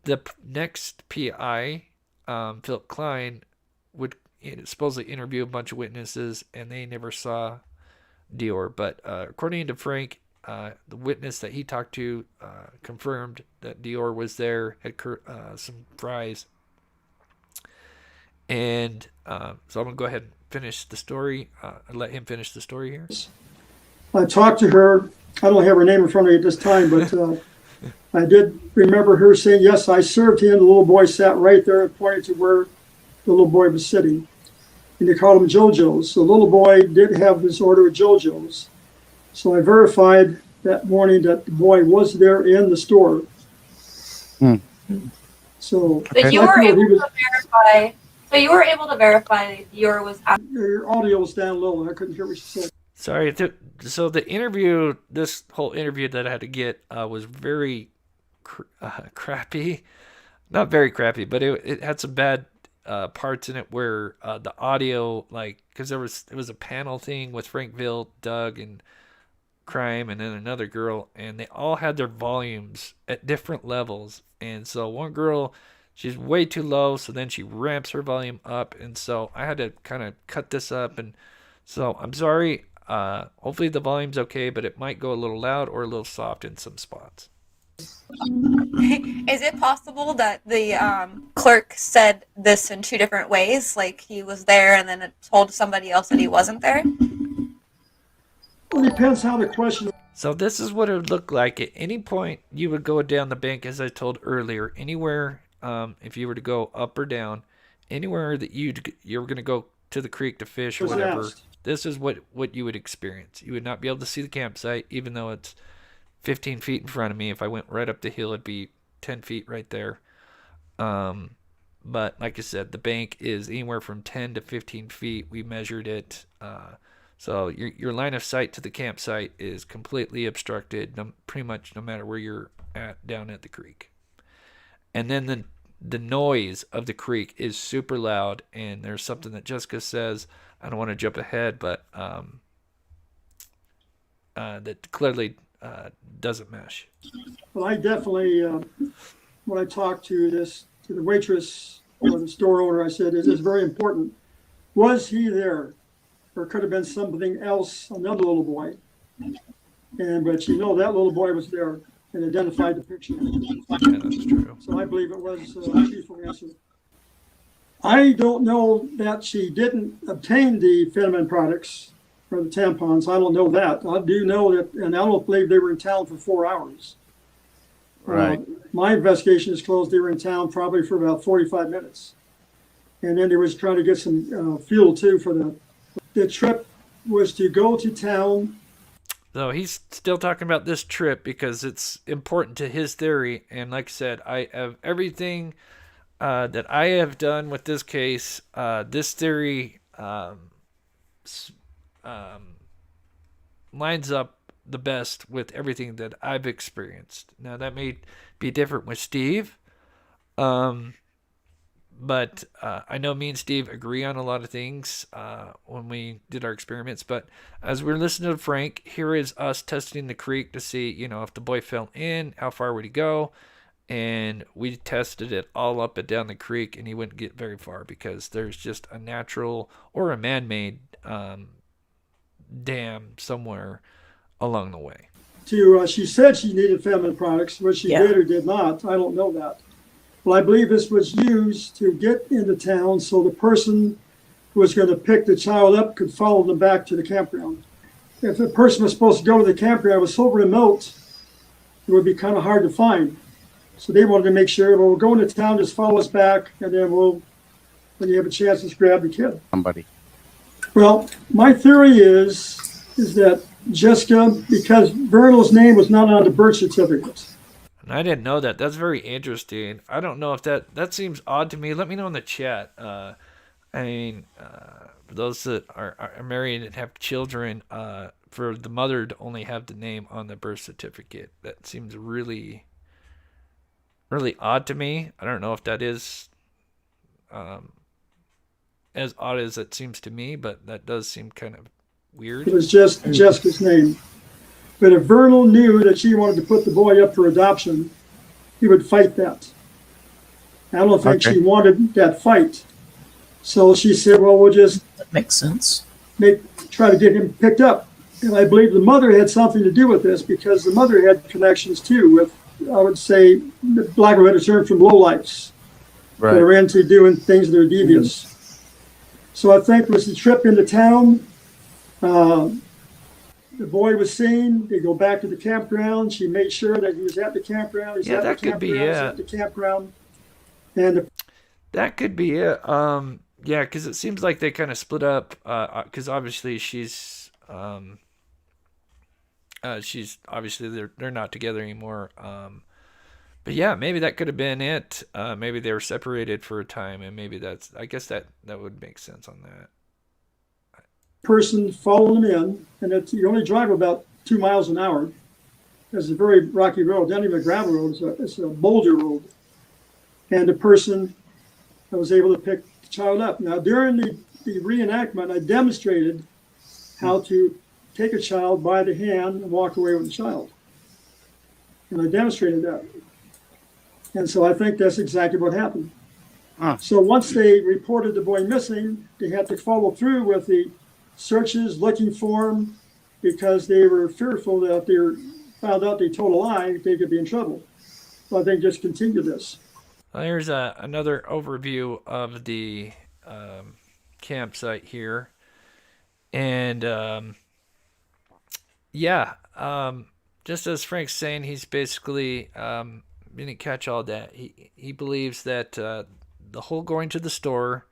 Speaker 1: the next PI, Philip Klein, would supposedly interview a bunch of witnesses, and they never saw DeOrr. But according to Frank, the witness that he talked to confirmed that DeOrr was there, had some fries. And so I'm going to go ahead and finish the story. Let him finish the story here.
Speaker 5: I talked to her. I don't have her name in front of me at this time, but I did remember her saying, "Yes, I served him." The little boy sat right there and pointed to where the little boy was sitting. And they called him JoJo's. So the little boy did have this order of JoJo's. So I verified that morning that the boy was there in the store. So
Speaker 6: But you were able to verify. So you were able to verify that DeOrr was.
Speaker 5: your audio was down low. I couldn't hear what she said.
Speaker 1: Sorry. So the interview, this whole interview that I had to get was very crappy. Not very crappy, but it had some bad parts in it where the audio, like, because it was a panel thing with Frankville, Doug, and Crime, and then another girl, and they all had their volumes at different levels. And so one girl, she's way too low, so then she ramps her volume up, and so I had to kind of cut this up. And so I'm sorry. Hopefully the volume's okay, but it might go a little loud or a little soft in some spots.
Speaker 6: Is it possible that the clerk said this in two different ways? Like he was there and then it told somebody else that he wasn't there?
Speaker 5: Well, it depends how the question.
Speaker 1: So this is what it would look like at any point you would go down the bank, as I told earlier. Anywhere, if you were to go up or down, anywhere that you were going to go to the creek to fish or whatever, this is what you would experience. You would not be able to see the campsite, even though it's 15 feet in front of me. If I went right up the hill, it'd be 10 feet right there. But like I said, the bank is anywhere from 10 to 15 feet. We measured it. So your line of sight to the campsite is completely obstructed, pretty much no matter where you're at down at the creek. And then the noise of the creek is super loud, and there's something that Jessica says, I don't want to jump ahead, but that clearly doesn't mesh.
Speaker 5: Well, I definitely, when I talked to the waitress or the store owner, I said, "It is very important. Was he there? Or could have been something else, another little boy." But that little boy was there and identified the picture.
Speaker 1: Yeah, that's true.
Speaker 5: So I believe it was a truthful answer. I don't know that she didn't obtain the feminine products. or the tampons. I don't know that. I do know that, and I don't believe they were in town for 4 hours.
Speaker 7: Right.
Speaker 5: My investigation is closed. They were in town probably for about 45 minutes. And then they was trying to get some fuel too for the trip was to go to town.
Speaker 1: So he's still talking about this trip because it's important to his theory. And like I said, I have everything that I have done with this case. This theory lines up the best with everything that I've experienced. Now that may be different with Steve, but I know me and Steve agree on a lot of things when we did our experiments. But as we're listening to Frank, here is us testing the creek to see, if the boy fell in, how far would he go? And we tested it all up and down the creek, and he wouldn't get very far because there's just a natural or a man-made dam somewhere along the way.
Speaker 5: She said she needed feminine products, whether she did or did not. I don't know that. Well, I believe this was used to get into town so the person who was going to pick the child up could follow them back to the campground. If the person was supposed to go to the campground, it was so remote, it would be kind of hard to find. So they wanted to make sure, well, we'll go into town, just follow us back, and then when you have a chance, just grab the kid.
Speaker 7: Somebody.
Speaker 5: Well, my theory is that Jessica, because Vernal's name was not on the birth certificate.
Speaker 1: I didn't know that. That's very interesting. I don't know if that seems odd to me. Let me know in the chat. For those that are married and have children, for the mother to only have the name on the birth certificate, that seems really, really odd to me. I don't know if that is as odd as it seems to me, but that does seem kind of weird.
Speaker 5: It was just Jessica's name. But if Vernal knew that she wanted to put the boy up for adoption, he would fight that. I don't think she wanted that fight. So she said, well, we'll just
Speaker 8: That makes sense.
Speaker 5: try to get him picked up. And I believe the mother had something to do with this because the mother had connections too with, I would say, lack of a better term, from lowlifes that are into doing things that are devious. So I think it was the trip into town. The boy was seen. They go back to the campground. She made sure that he was at the campground.
Speaker 1: That could be it.
Speaker 5: At the campground. And
Speaker 1: that could be it. Yeah, because it seems like they kind of split up. Because obviously she's obviously they're not together anymore. But yeah, maybe that could have been it. Maybe they were separated for a time, and maybe I guess that would make sense on that.
Speaker 5: person following them in, and you only drive about 2 miles an hour. It's a very rocky road, not even a gravel road, it's a boulder road. And the person was able to pick the child up. Now, during the reenactment, I demonstrated how to take a child by the hand and walk away with the child. And I demonstrated that. And so I think that's exactly what happened. So once they reported the boy missing, they had to follow through with the searches, looking for him, because they were fearful that if they found out they told a lie, they could be in trouble. So I think just continue this.
Speaker 1: Well, here's another overview of the campsite here. And just as Frank's saying, he's basically didn't catch all that. He believes that the whole going to the store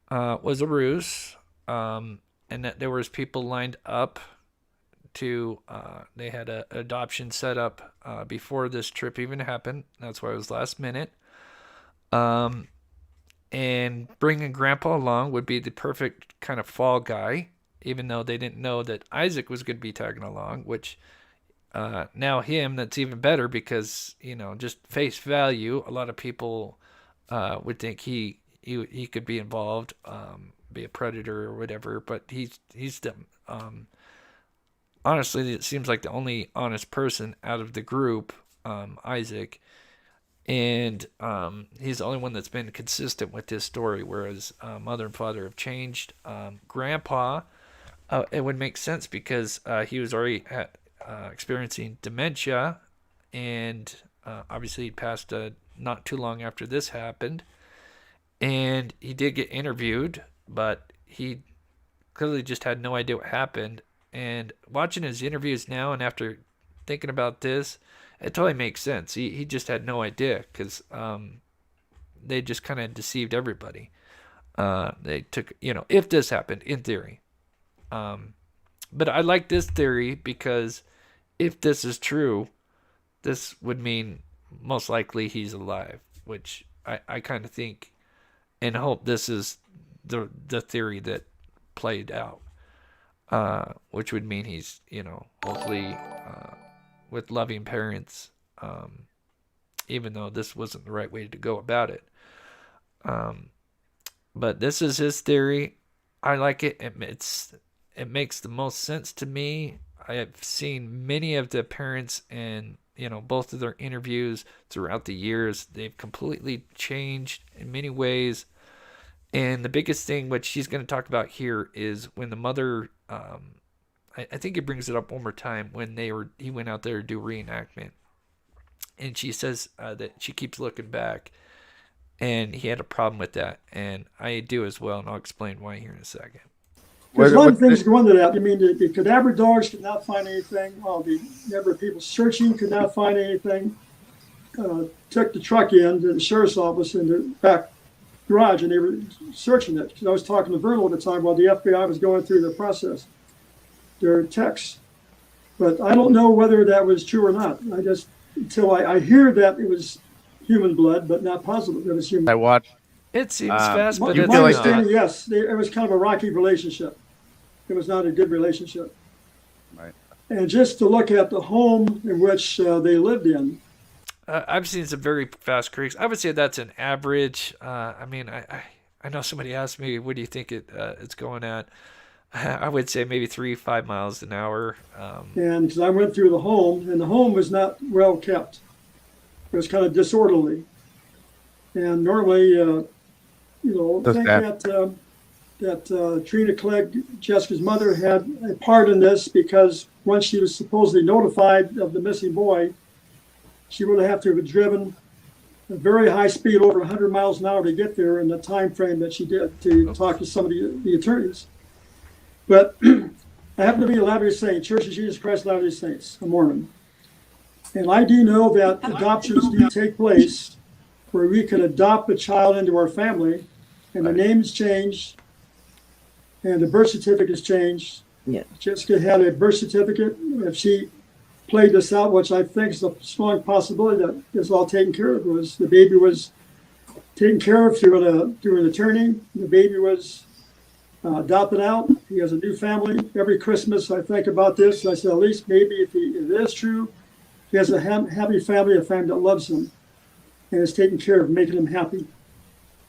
Speaker 1: was a ruse, and that there was people lined up to they had an adoption set up before this trip even happened. That's why it was last minute. And bringing Grandpa along would be the perfect kind of fall guy, even though they didn't know that Isaac was going to be tagging along, which now that's even better because, just face value, a lot of people would think he could be involved, be a predator or whatever, but he's the honestly, it seems like the only honest person out of the group, Isaac, and he's the only one that's been consistent with his story, whereas mother and father have changed. Grandpa, it would make sense because he was already experiencing dementia, and obviously he passed not too long after this happened, and he did get interviewed, but he clearly just had no idea what happened. And watching his interviews now, and after thinking about this, it totally makes sense. He just had no idea because they just kind of deceived everybody. They took, if this happened, in theory. But I like this theory because if this is true, this would mean most likely he's alive, which I kind of think and hope this is the theory that played out, which would mean he's, hopefully with loving parents, even though this wasn't the right way to go about it. But this is his theory. I like it. It makes the most sense to me. I have seen many of the parents and both of their interviews throughout the years. They've completely changed in many ways. And the biggest thing, which she's going to talk about here, is when the mother, I think it brings it up one more time, when he went out there to do reenactment. And she says that she keeps looking back. And he had a problem with that. And I do as well, and I'll explain why here in a second.
Speaker 5: There's a lot of things go into that. I mean, the cadaver dogs could not find anything. Well, the number of people searching could not find anything. Took the truck in to the sheriff's office in the back garage, and they were searching it. Because I was talking to Vernal at the time while the FBI was going through the process, their texts. But I don't know whether that was true or not. I just, until I hear that it was human blood, but not positive that it was human.
Speaker 7: I watched.
Speaker 1: It seems fast, but
Speaker 5: My
Speaker 1: it's
Speaker 5: understanding,
Speaker 1: not.
Speaker 5: yes, it was kind of a rocky relationship. It was not a good relationship.
Speaker 7: Right.
Speaker 5: And just to look at the home in which they lived in.
Speaker 1: I've seen some very fast creeks. I would say that's an average. I mean, I know somebody asked me, what do you think it's going at? I would say maybe 3-5 miles an hour.
Speaker 5: And because I went through the home, and the home was not well kept. It was kind of disorderly. And normally, I think that Trina Clegg, Jessica's mother, had a part in this, because once she was supposedly notified of the missing boy, she would have to have driven a very high speed, over 100 miles an hour, to get there in the time frame that she did to talk to some of the attorneys. But I happen to be a Latter-day Saint, Church of Jesus Christ Latter-day Saints, a Mormon. And I do know that adoptions do take place where we can adopt a child into our family, and the name is changed, and the birth certificate is changed.
Speaker 3: Yeah.
Speaker 5: Jessica had a birth certificate. If she played this out, which I think is a strong possibility that is all taken care of, was the baby was taken care of through an attorney. The baby was adopted out. He has a new family. Every Christmas I think about this. I said, at least maybe if it is true, he has a happy family, a family that loves him and is taking care of making him happy.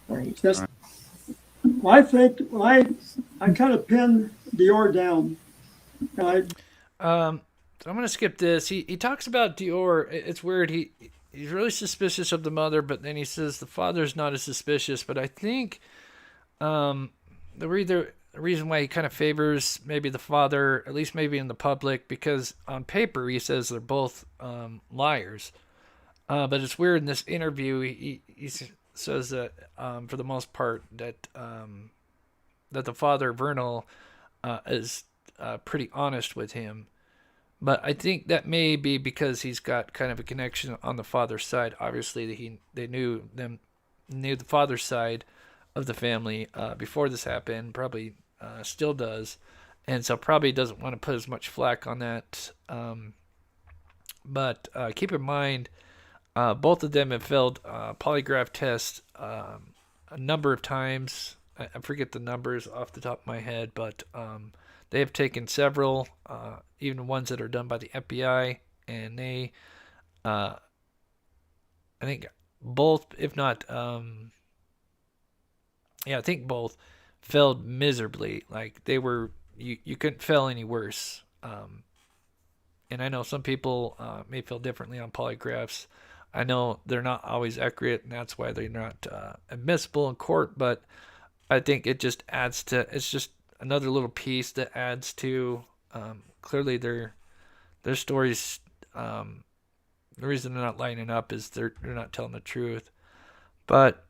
Speaker 3: Right.
Speaker 5: I think I kind of pinned DeOrr down.
Speaker 1: So I'm gonna skip this. He talks about DeOrr. It's weird. He's really suspicious of the mother, but then he says the father's not as suspicious. But I think the reason why he kind of favors maybe the father, at least maybe in the public, because on paper he says they're both liars. But it's weird in this interview. He says that for the most part that the father, Vernal, is pretty honest with him. But I think that may be because he's got kind of a connection on the father's side. Obviously, they knew the father's side of the family before this happened. Probably still does, and so probably doesn't want to put as much flack on that. But keep in mind, both of them have failed polygraph tests a number of times. I forget the numbers off the top of my head, but they have taken several, even ones that are done by the FBI, and they, I think both, if not, I think both failed miserably. Like they were, you couldn't fail any worse. And I know some people may feel differently on polygraphs. I know they're not always accurate, and that's why they're not admissible in court, but I think it just adds to, it's just another little piece that adds to clearly their stories. The reason they're not lining up is they're not telling the truth. But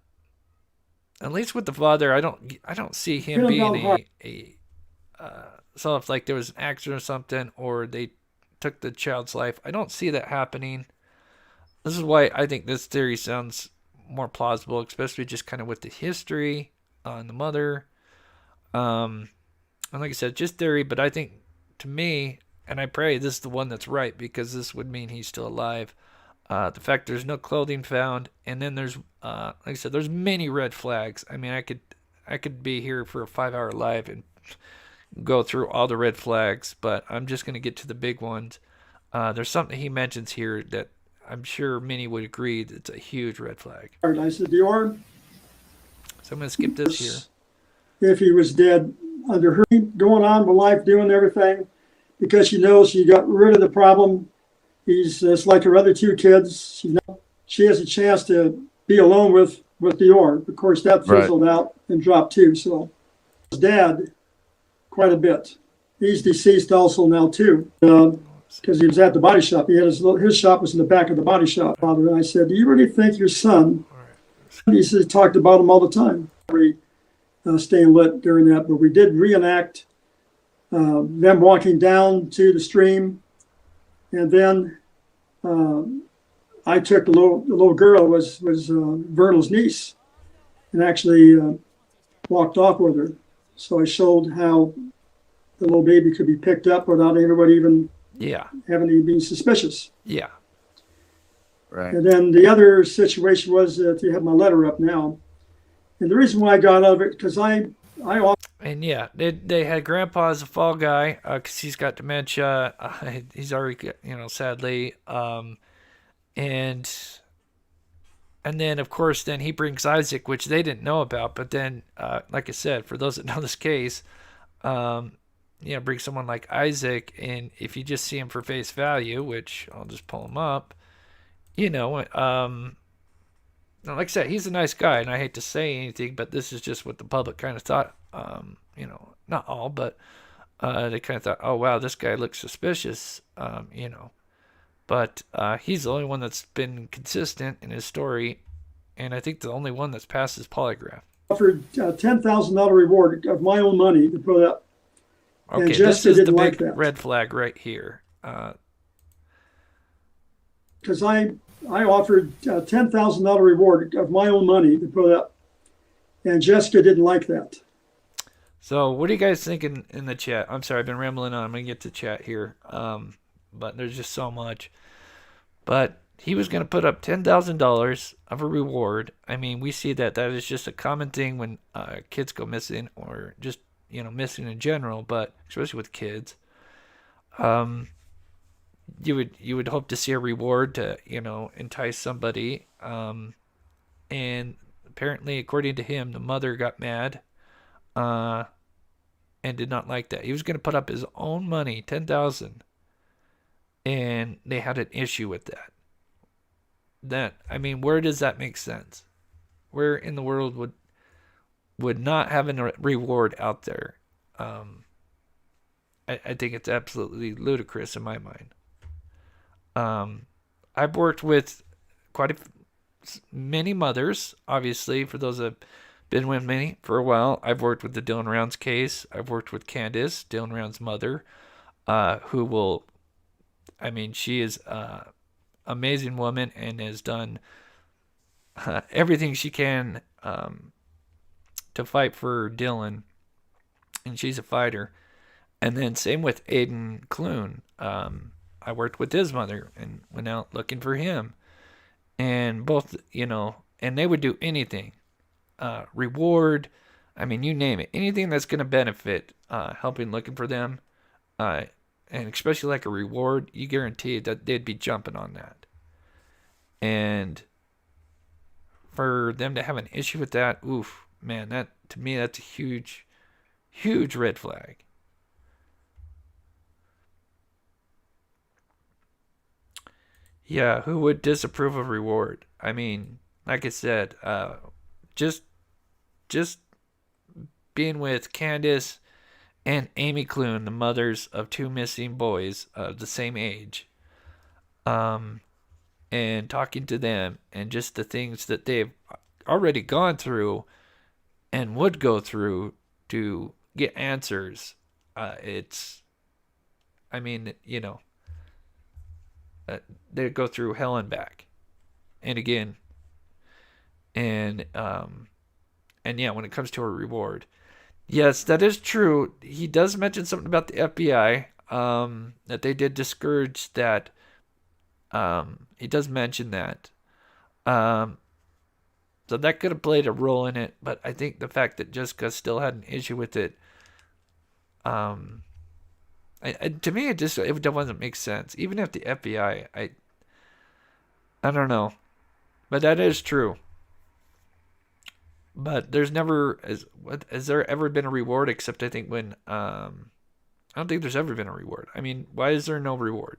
Speaker 1: at least with the father, I don't see him being so if like there was an accident or something, or they took the child's life, I don't see that happening. This is why I think this theory sounds more plausible, especially just kind of with the history on the mother. And like I said, just theory, but I think to me, and I pray this is the one that's right, because this would mean he's still alive. The fact there's no clothing found, and then there's, like I said, there's many red flags. I mean, I could be here for a 5-hour live and go through all the red flags, but I'm just going to get to the big ones. There's something he mentions here that I'm sure many would agree that's a huge red flag.
Speaker 5: I said, DeOrr,
Speaker 1: So I'm going to skip this here.
Speaker 5: if he was dead, under her going on with life, doing everything, because she knows she got rid of the problem. He's it's like her other two kids. She has a chance to be alone with DeOrr. Of course, that fizzled out and dropped too. So his dad, quite a bit. He's deceased also now too, because he was at the body shop. He had his shop was in the back of the body shop. Father, and I said, "Do you really think your son?" He said, he talked about him all the time. Staying lit during that, but we did reenact them walking down to the stream, and then I took the little girl was Vernal's niece, and actually walked off with her. So I showed how the little baby could be picked up without anybody even having to be suspicious.
Speaker 1: Yeah.
Speaker 7: Right.
Speaker 5: And then the other situation was that you have my letter up now. And the reason why I got out of it, because I
Speaker 1: And yeah, they had Grandpa as a fall guy because he's got dementia. He's already, sadly. And then, of course, then he brings Isaac, which they didn't know about. But then, like I said, for those that know this case, bring someone like Isaac, and if you just see him for face value, which I'll just pull him up, like I said, he's a nice guy, and I hate to say anything, but this is just what the public kind of thought. Not all, but they kind of thought, oh, wow, this guy looks suspicious, But he's the only one that's been consistent in his story, and I think the only one that's passed his polygraph.
Speaker 5: offered a $10,000 reward of my own money to put up.
Speaker 1: Okay,
Speaker 5: and
Speaker 1: this
Speaker 5: Jessica
Speaker 1: is the
Speaker 5: didn't like
Speaker 1: big
Speaker 5: that.
Speaker 1: red flag right here.
Speaker 5: Because I offered a $10,000 reward of my own money to put up, and Jessica didn't like that.
Speaker 1: So what do you guys think in the chat? I'm sorry, I've been rambling on. I'm going to get to chat here. But there's just so much. But he was going to put up $10,000 of a reward. I mean, we see that is just a common thing when kids go missing, or just, missing in general, but especially with kids. You would hope to see a reward to, entice somebody. And apparently, according to him, the mother got mad and did not like that. He was going to put up his own money, $10,000, and they had an issue with that. Where does that make sense? Where in the world would not having a reward out there? I think it's absolutely ludicrous in my mind. I've worked with many mothers, obviously, for those that have been with me for a while. I've worked with the Dylan Rounds case. I've worked with Candace, Dylan Rounds' mother, who will, she is an amazing woman and has done everything she can to fight for Dylan, and she's a fighter. And then same with Aiden Clune. I worked with his mother and went out looking for him. And both, and they would do anything. Reward, you name it. Anything that's going to benefit helping looking for them. And especially like a reward, you guarantee that they'd be jumping on that. And for them to have an issue with that, oof, man, that to me, that's a huge, huge red flag. Yeah, who would disapprove of reward? Like I said, just being with Candace and Amy Clune, the mothers of two missing boys of the same age, and talking to them, and just the things that they've already gone through and would go through to get answers. I mean, they go through hell and back, and again, and yeah, when it comes to a reward, yes, that is true. He does mention something about the FBI, that they did discourage that. He does mention that. Um, so that could have played a role in it, but I think the fact that Jessica still had an issue with it, um, to me, it doesn't make sense. Even if the FBI, I don't know, but that is true. But there's never has there ever been a reward except I think when I don't think there's ever been a reward. I mean, why is there no reward?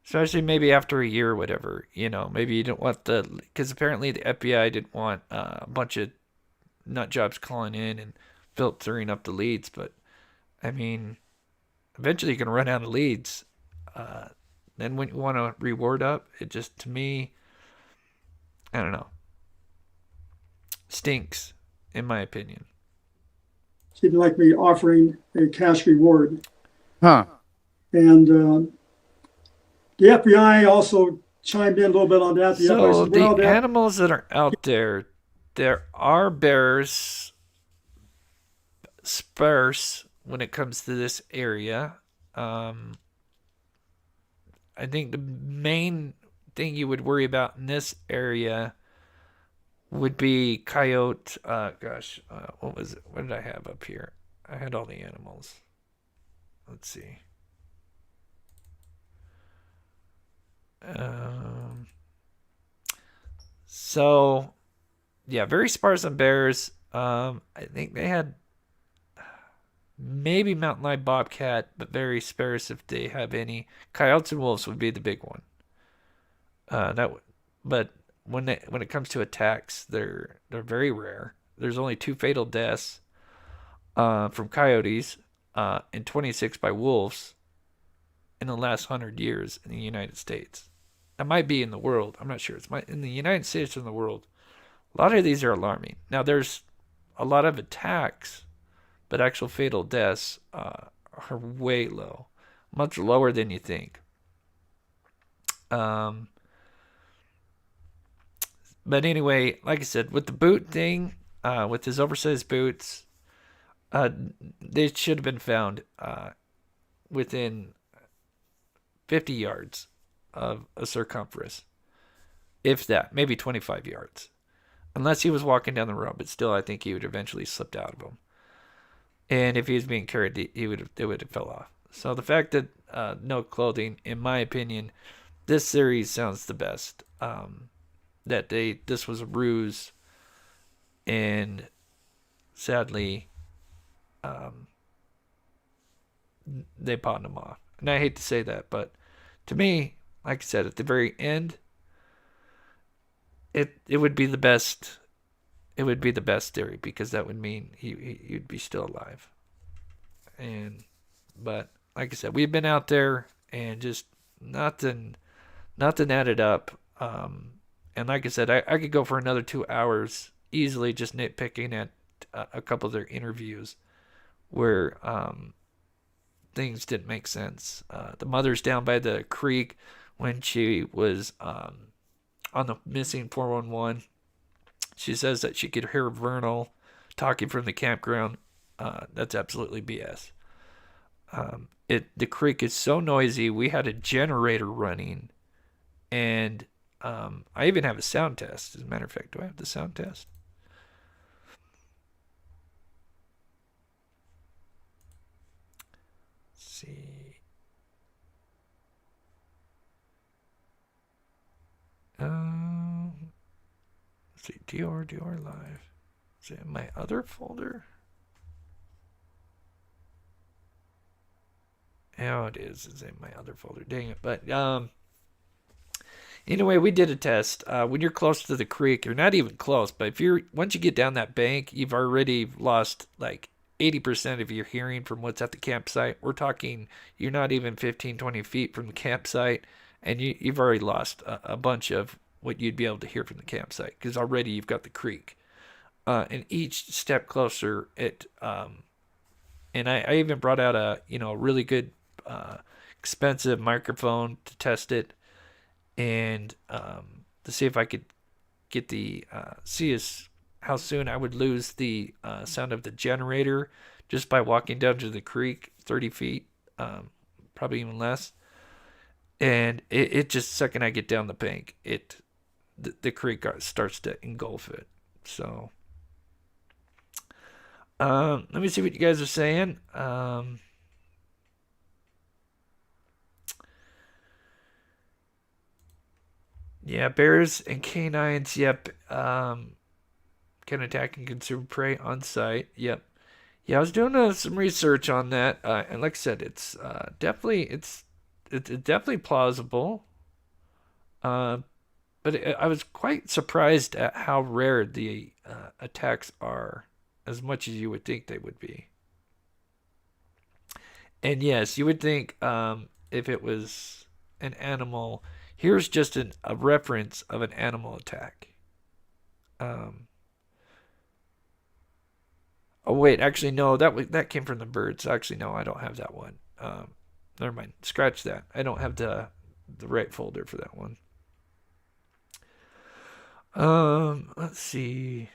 Speaker 1: Especially maybe after a year or whatever, maybe you don't want because apparently the FBI didn't want a bunch of nut jobs calling in and filtering up the leads. But I mean, eventually you're gonna run out of leads. Then when you want to reward up, it just to me, I don't know, stinks in my opinion.
Speaker 5: She'd like me offering a cash reward.
Speaker 7: Huh.
Speaker 5: And the FBI also chimed in a little bit on that. The FBI
Speaker 1: So
Speaker 5: said, well,
Speaker 1: the animals that are out there are bears sparse when it comes to this area. I think the main thing you would worry about in this area would be coyote. What was it? What did I have up here? I had all the animals. Let's see. So, yeah, very sparse on bears. I think they had maybe mountain lion, bobcat, but very sparse if they have any. Coyotes and wolves would be the big one. But when it comes to attacks, they're very rare. There's only 2 fatal deaths from coyotes and 26 by wolves in the last 100 years in the United States. That might be in the world. I'm not sure. In the United States or in the world. A lot of these are alarming. Now, there's a lot of attacks, but actual fatal deaths are way low. Much lower than you think. But anyway, like I said, with the boot thing, with his oversized boots, they should have been found within 50 yards of a circumference. If that, maybe 25 yards. Unless he was walking down the road, but still I think he would eventually slipped out of them. And if he was being carried, it would have fell off. So the fact that no clothing, in my opinion, this series sounds the best. That this was a ruse, and sadly, they pawned him off. And I hate to say that, but to me, like I said, at the very end, it would be the best. It would be the best theory because that would mean he'd be still alive. But like I said, we've been out there and just nothing added up. And like I said, I could go for another 2 hours easily just nitpicking at a couple of their interviews where things didn't make sense. The mother's down by the creek when she was on the missing 411. She says that she could hear Vernal talking from the campground. That's absolutely BS. The creek is so noisy. We had a generator running, and I even have a sound test. As a matter of fact, do I have the sound test? Let's see. Let's see. DeOrr Live. Is it in my other folder? Oh, it is. It's in my other folder. Dang it. But anyway, we did a test. When you're close to the creek, you're not even close, but once you get down that bank, you've already lost like 80% of your hearing from what's at the campsite. We're talking you're not even 15, 20 feet from the campsite, and you've already lost a bunch of what you'd be able to hear from the campsite because already you've got the creek. and each step closer, and I even brought out a really good expensive microphone to test it, and to see if I could get the how soon I would lose the sound of the generator just by walking down to the creek 30 feet, probably even less. And it just, second I get down the bank, the creek starts to engulf it. So let me see what you guys are saying. Yeah, bears and canines. Yep. Can attack and consume prey on site. Yep. Yeah, I was doing some research on that, and like I said, it's definitely plausible. But I was quite surprised at how rare the attacks are, as much as you would think they would be. And yes, you would think if it was an animal, here's just a reference of an animal attack. Oh wait, actually no, that came from the birds. Actually no, I don't have that one. Never mind, scratch that. I don't have the right folder for that one. Let's see.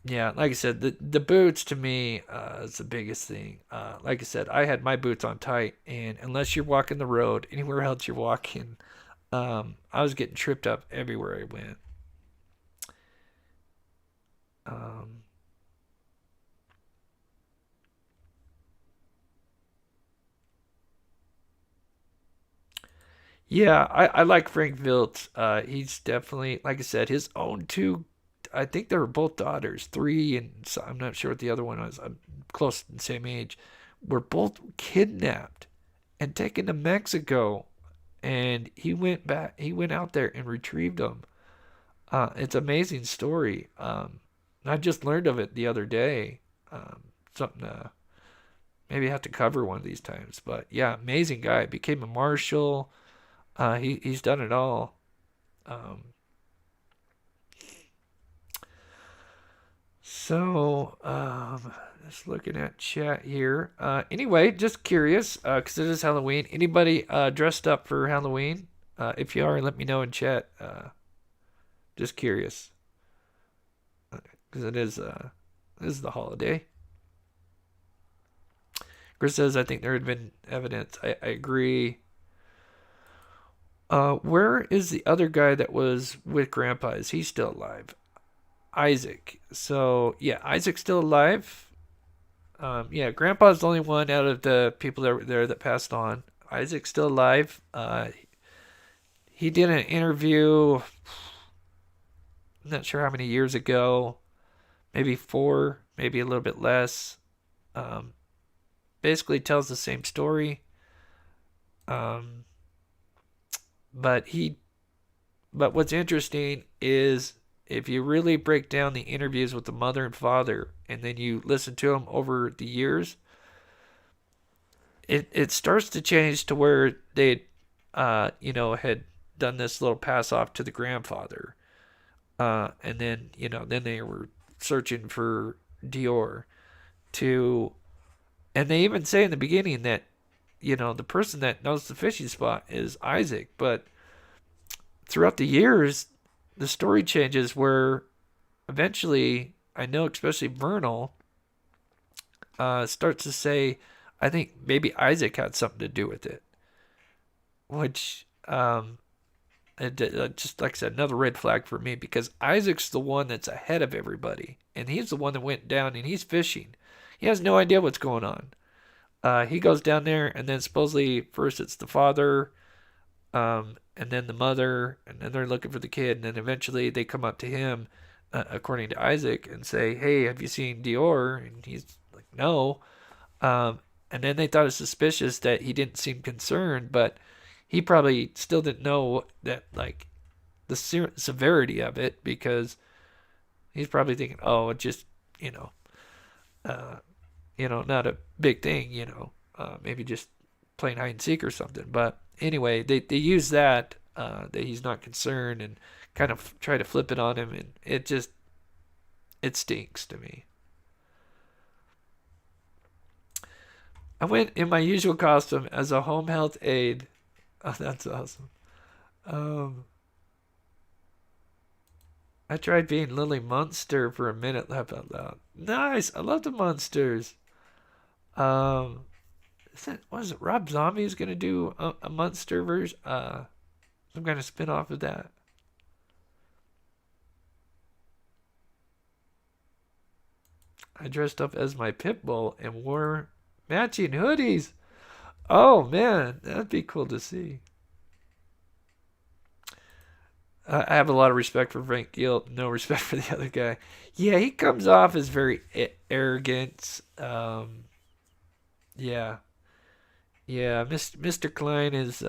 Speaker 1: Yeah, like I said, the boots to me is the biggest thing. Like I said, I had my boots on tight, and unless you're walking the road, anywhere else you're walking, I was getting tripped up everywhere I went. Yeah, I like Frank Vilt. He's definitely, like I said, his own two. I think they were both daughters, three, and so I'm not sure what the other one was. I'm close to the same age. Were both kidnapped and taken to Mexico, and he went back. He went out there and retrieved them. It's an amazing story. I just learned of it the other day. Something maybe I have to cover one of these times. But yeah, amazing guy. Became a marshal. He's done it all. Just looking at chat here. Anyway, just curious, because it is Halloween. Anybody dressed up for Halloween? If you are, let me know in chat. Just curious, because it is the holiday. Chris says, I think there had been evidence. I agree. Where is the other guy that was with Grandpa? Is he still alive? Isaac. So, yeah, Isaac's still alive. Yeah, Grandpa's the only one out of the people that were there that passed on. Isaac's still alive. He did an interview, I'm not sure how many years ago, maybe 4, maybe a little bit less. Basically tells the same story. But what's interesting is if you really break down the interviews with the mother and father, and then you listen to them over the years, it starts to change to where they, had done this little pass off to the grandfather, and then then they were searching for DeOrr, and they even say in the beginning that the person that knows the fishing spot is Isaac, but throughout the years, the story changes where eventually, I know especially Vernal starts to say, I think maybe Isaac had something to do with it, which just like I said, another red flag for me, because Isaac's the one that's ahead of everybody, and he's the one that went down and he's fishing. He has no idea what's going on. He goes down there, and then supposedly first it's the father, and then the mother, and then they're looking for the kid, and then eventually they come up to him, according to Isaac, and say, "Hey, have you seen DeOrr?" And he's like, "No." And then they thought it was suspicious that he didn't seem concerned, but he probably still didn't know that, like, the severity of it, because he's probably thinking, "Oh, it just, not a big thing, maybe just playing hide and seek or something." But anyway, they use that he's not concerned, and kind of try to flip it on him, and it It stinks to me. I went in my usual costume as a home health aide. Oh, that's awesome. I tried being Lily Munster for a minute, laugh out loud. Nice. I love the Munsters. Was it Rob Zombie's gonna do a Munster version? Some kind of spin off of that. I dressed up as my pit bull and wore matching hoodies. Oh man, that'd be cool to see. I have a lot of respect for Frank Gill, no respect for the other guy. Yeah, he comes off as very arrogant. Yeah. Yeah, Mr. Klein is,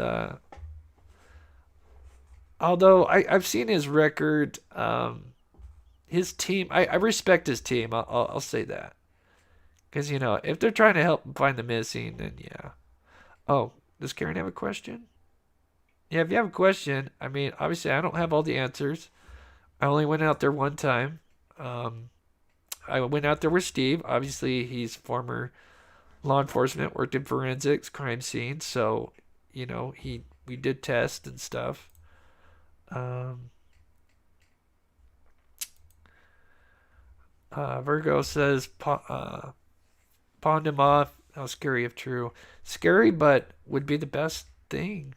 Speaker 1: although I've seen his record, his team, I respect his team, I'll say that. Because, you know, if they're trying to help find the missing, then yeah. Oh, does Karen have a question? Yeah, if you have a question, I mean, obviously I don't have all the answers. I only went out there one time. I went out there with Steve. Obviously, he's former law enforcement, worked in forensics, crime scene. So, you know, we did tests and stuff. Virgo says, pawned him off. How scary if true. Scary, but would be the best thing.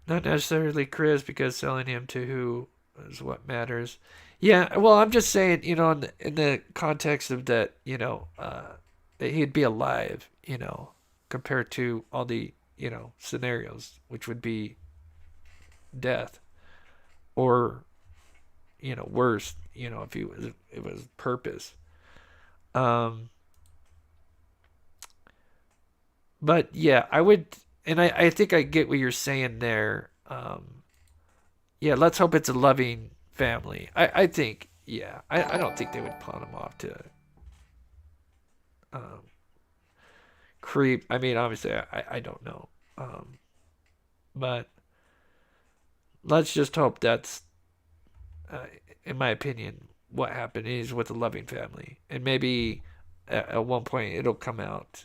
Speaker 1: Not necessarily Chris, because selling him to who is what matters. Yeah, well, I'm just saying, you know, in the context of that, you know, that he'd be alive, you know, compared to all the, you know, scenarios, which would be death, or, you know, worse, you know, if it was purpose. But yeah, I would, and I think I get what you're saying there. Yeah, let's hope it's a loving family. I think, yeah, I don't think they would pawn him off to creep. I mean, obviously, I don't know. But let's just hope that's, in my opinion, what happened is with a loving family. And maybe at one point it'll come out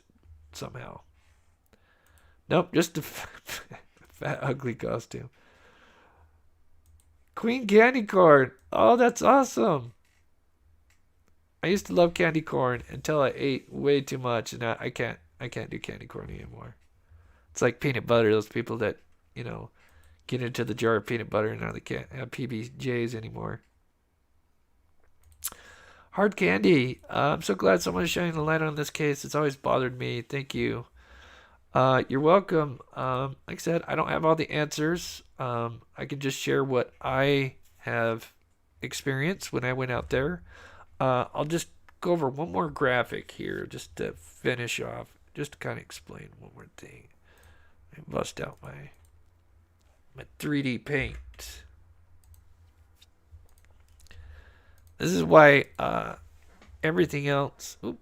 Speaker 1: somehow. Nope, just a fat, ugly costume. Queen candy corn. Oh, that's awesome. I used to love candy corn until I ate way too much, and I can't do candy corn anymore. It's like peanut butter. Those people that, you know, get into the jar of peanut butter and now they can't have PBJs anymore. Hard candy. I'm so glad someone's shining the light on this case. It's always bothered me. Thank you. You're welcome. Like I said, I don't have all the answers. I can just share what I have experienced when I went out there. I'll just go over one more graphic here just to finish off, just to kind of explain one more thing. I bust out my 3D paint. This is why everything else... Oops.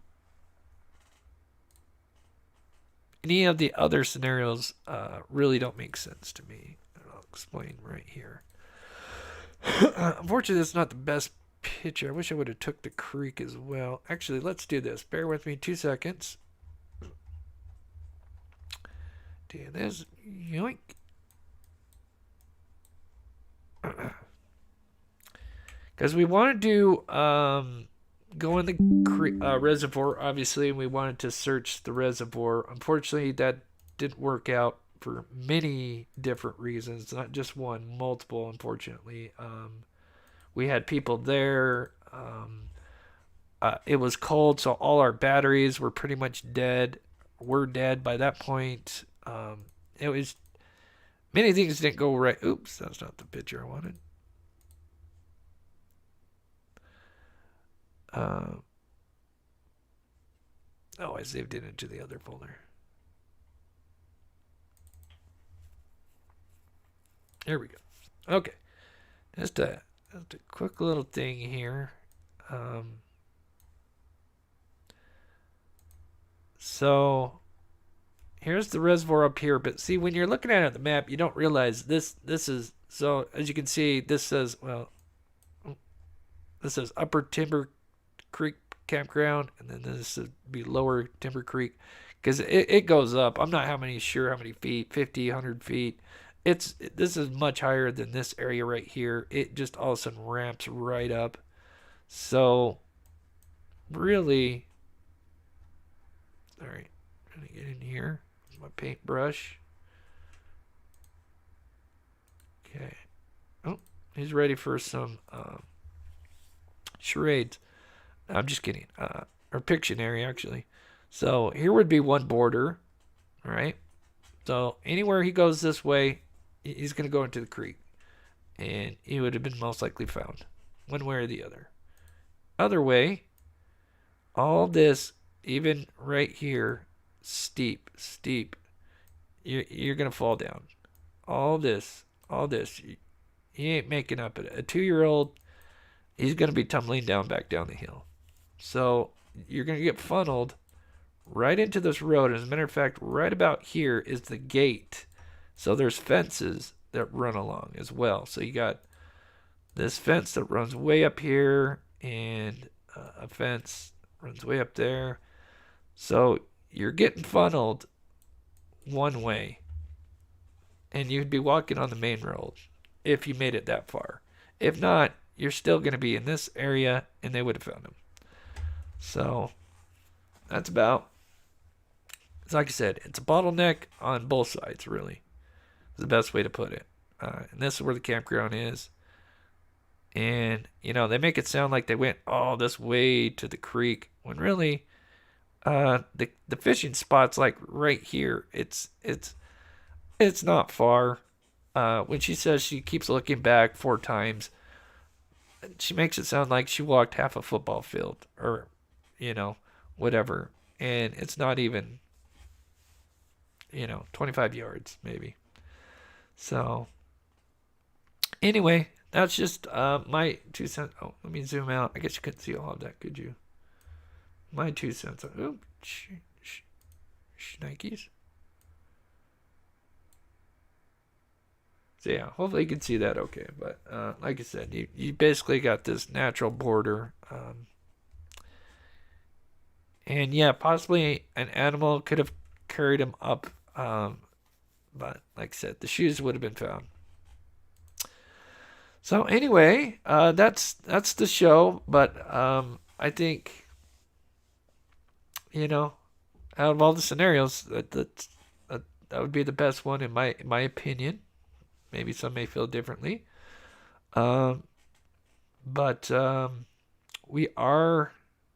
Speaker 1: Any of the other scenarios really don't make sense to me. I'll explain right here. Unfortunately, it's not the best picture. I wish I would have took the creek as well. Actually, let's do this. Bear with me 2 seconds. Do this. Yoink. Because we want to do... go in the reservoir, obviously, and we wanted to search the reservoir. Unfortunately, that didn't work out for many different reasons, not just one, multiple, unfortunately. We had people there. It was cold, so all our batteries were pretty much dead. We're dead by that point. It was... Many things didn't go right. Oops, that's not the picture I wanted. I saved it into the other folder. There we go. Okay. Just a quick little thing here. So here's the reservoir up here. But see, when you're looking at it on the map, you don't realize this is, so as you can see, this says, well, this says Upper Timber Creek Campground, and then this would be Lower Timber Creek, because it goes up. I'm not sure how many feet, 50, 100 feet. This is much higher than this area right here. It just all of a sudden ramps right up. So really, all right, I'm gonna get in here with my paintbrush. Okay. Oh, he's ready for some charades. I'm just kidding. Or Pictionary, actually. So here would be one border, right? So anywhere he goes this way, he's going to go into the creek. And he would have been most likely found, one way or the other. Other way, all this, even right here, steep. You're going to fall down. All this. He ain't making up it. A 2-year-old, he's going to be tumbling back down the hill. So you're going to get funneled right into this road. As a matter of fact, right about here is the gate. So there's fences that run along as well. So you got this fence that runs way up here, and a fence runs way up there. So you're getting funneled one way, and you'd be walking on the main road if you made it that far. If not, you're still going to be in this area, and they would have found him. So that's about, it's like I said, it's a bottleneck on both sides, really. Is the best way to put it. And this is where the campground is. And, they make it sound like they went all this way to the creek, when really, the fishing spot's like right here. It's not far. When she says she keeps looking back 4 times, she makes it sound like she walked half a football field, or, whatever. And it's not even, 25 yards, maybe. So, anyway, that's just my 2 cents. Oh, let me zoom out. I guess you couldn't see all of that, could you? My 2 cents. Oh, shnikes. So yeah, hopefully you can see that okay. But like I said, you basically got this natural border. And yeah, possibly an animal could have carried him up. But like I said, the shoes would have been found. So anyway, that's the show. But I think, out of all the scenarios, that would be the best one in my opinion. Maybe some may feel differently. But we are,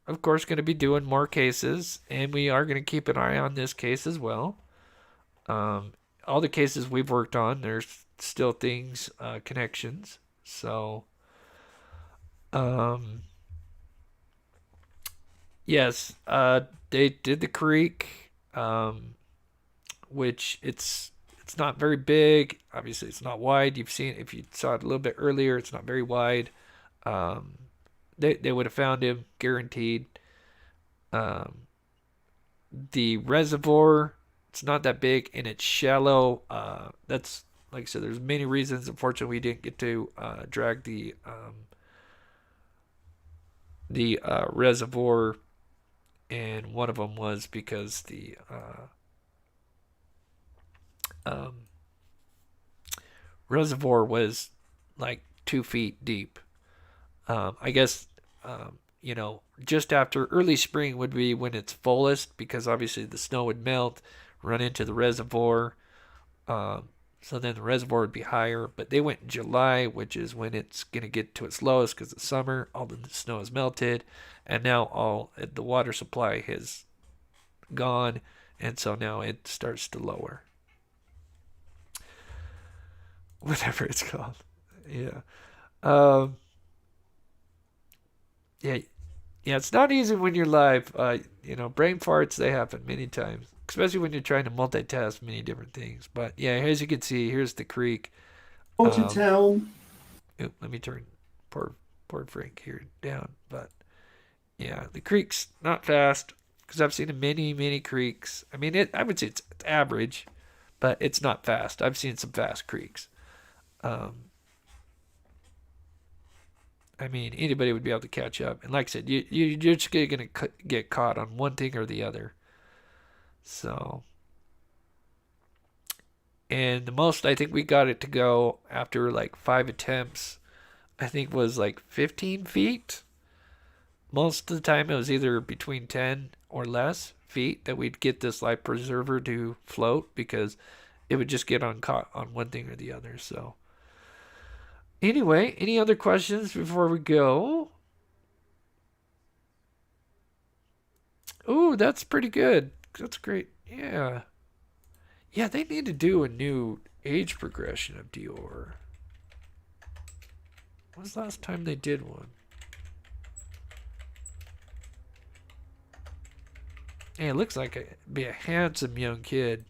Speaker 1: of course, going to be doing more cases, and we are going to keep an eye on this case as well. All the cases we've worked on, there's still things, connections. So, yes, they did the creek, which it's not very big. Obviously, it's not wide. If you saw it a little bit earlier, it's not very wide. They would have found him, guaranteed. The reservoir, it's not that big, and it's shallow. That's, like I said, there's many reasons. Unfortunately, we didn't get to drag the reservoir, and one of them was because the reservoir was like 2 feet deep. I guess, just after early spring would be when it's fullest, because obviously the snow would melt, run into the reservoir. So then the reservoir would be higher. But they went in July, which is when it's going to get to its lowest, because it's summer, all the snow has melted, and now all the water supply has gone, and so now it starts to lower. Whatever it's called. Yeah. Yeah, it's not easy when you're live. Brain farts, they happen many times, especially when you're trying to multitask many different things. But yeah, as you can see, here's the creek.
Speaker 5: Go to town.
Speaker 1: Let me turn poor Frank here down. But yeah, the creek's not fast. because I've seen many creeks. I mean, I would say it's average, but it's not fast. I've seen some fast creeks. I mean, anybody would be able to catch up. And like I said, you're just going to get caught on one thing or the other. So, and the most I think we got it to go after like 5 attempts, I think was like 15 feet. Most of the time it was either between 10 or less feet that we'd get this life preserver to float, because it would just get caught on one thing or the other. So anyway, any other questions before we go? Ooh, that's pretty good. That's great. Yeah. Yeah, they need to do a new age progression of DeOrr. When was the last time they did one? Hey, it looks like it'd be a handsome young kid.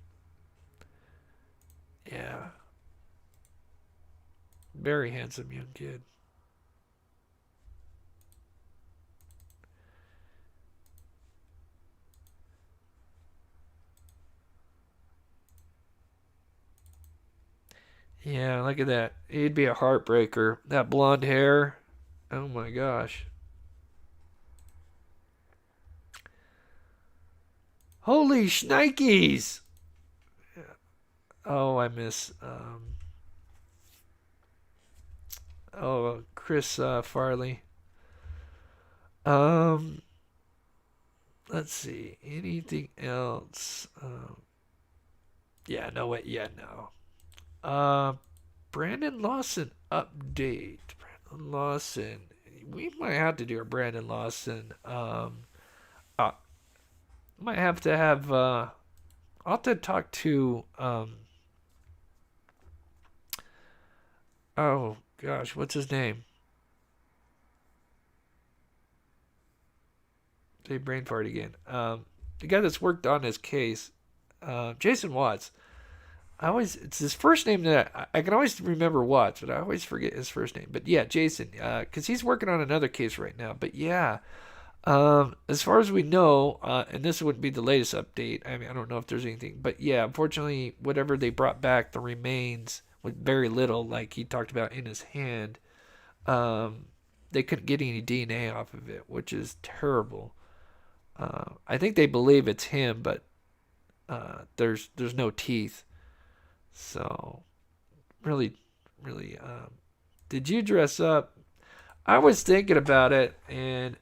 Speaker 1: Yeah. Very handsome young kid. Yeah, look at that. He'd be a heartbreaker. That blonde hair. Oh my gosh. Holy shnikes! Oh, I miss Chris Farley. Let's see. Anything else? Yeah, no, wait, yeah, no. Brandon Lawson update. Brandon Lawson. We might have to do a Brandon Lawson. Might have to have. I'll have to talk to. Oh gosh, what's his name? Say brain fart again. The guy that's worked on his case, Jason Watts. It's his first name that I can always remember Watts, but I always forget his first name. But yeah, Jason, because he's working on another case right now. But yeah, as far as we know, and this wouldn't be the latest update. I mean, I don't know if there's anything, but yeah, unfortunately, whatever they brought back, the remains with very little, like he talked about in his hand, they couldn't get any DNA off of it, which is terrible. I think they believe it's him, but there's no teeth. So, really, did you dress up? I was thinking about it, and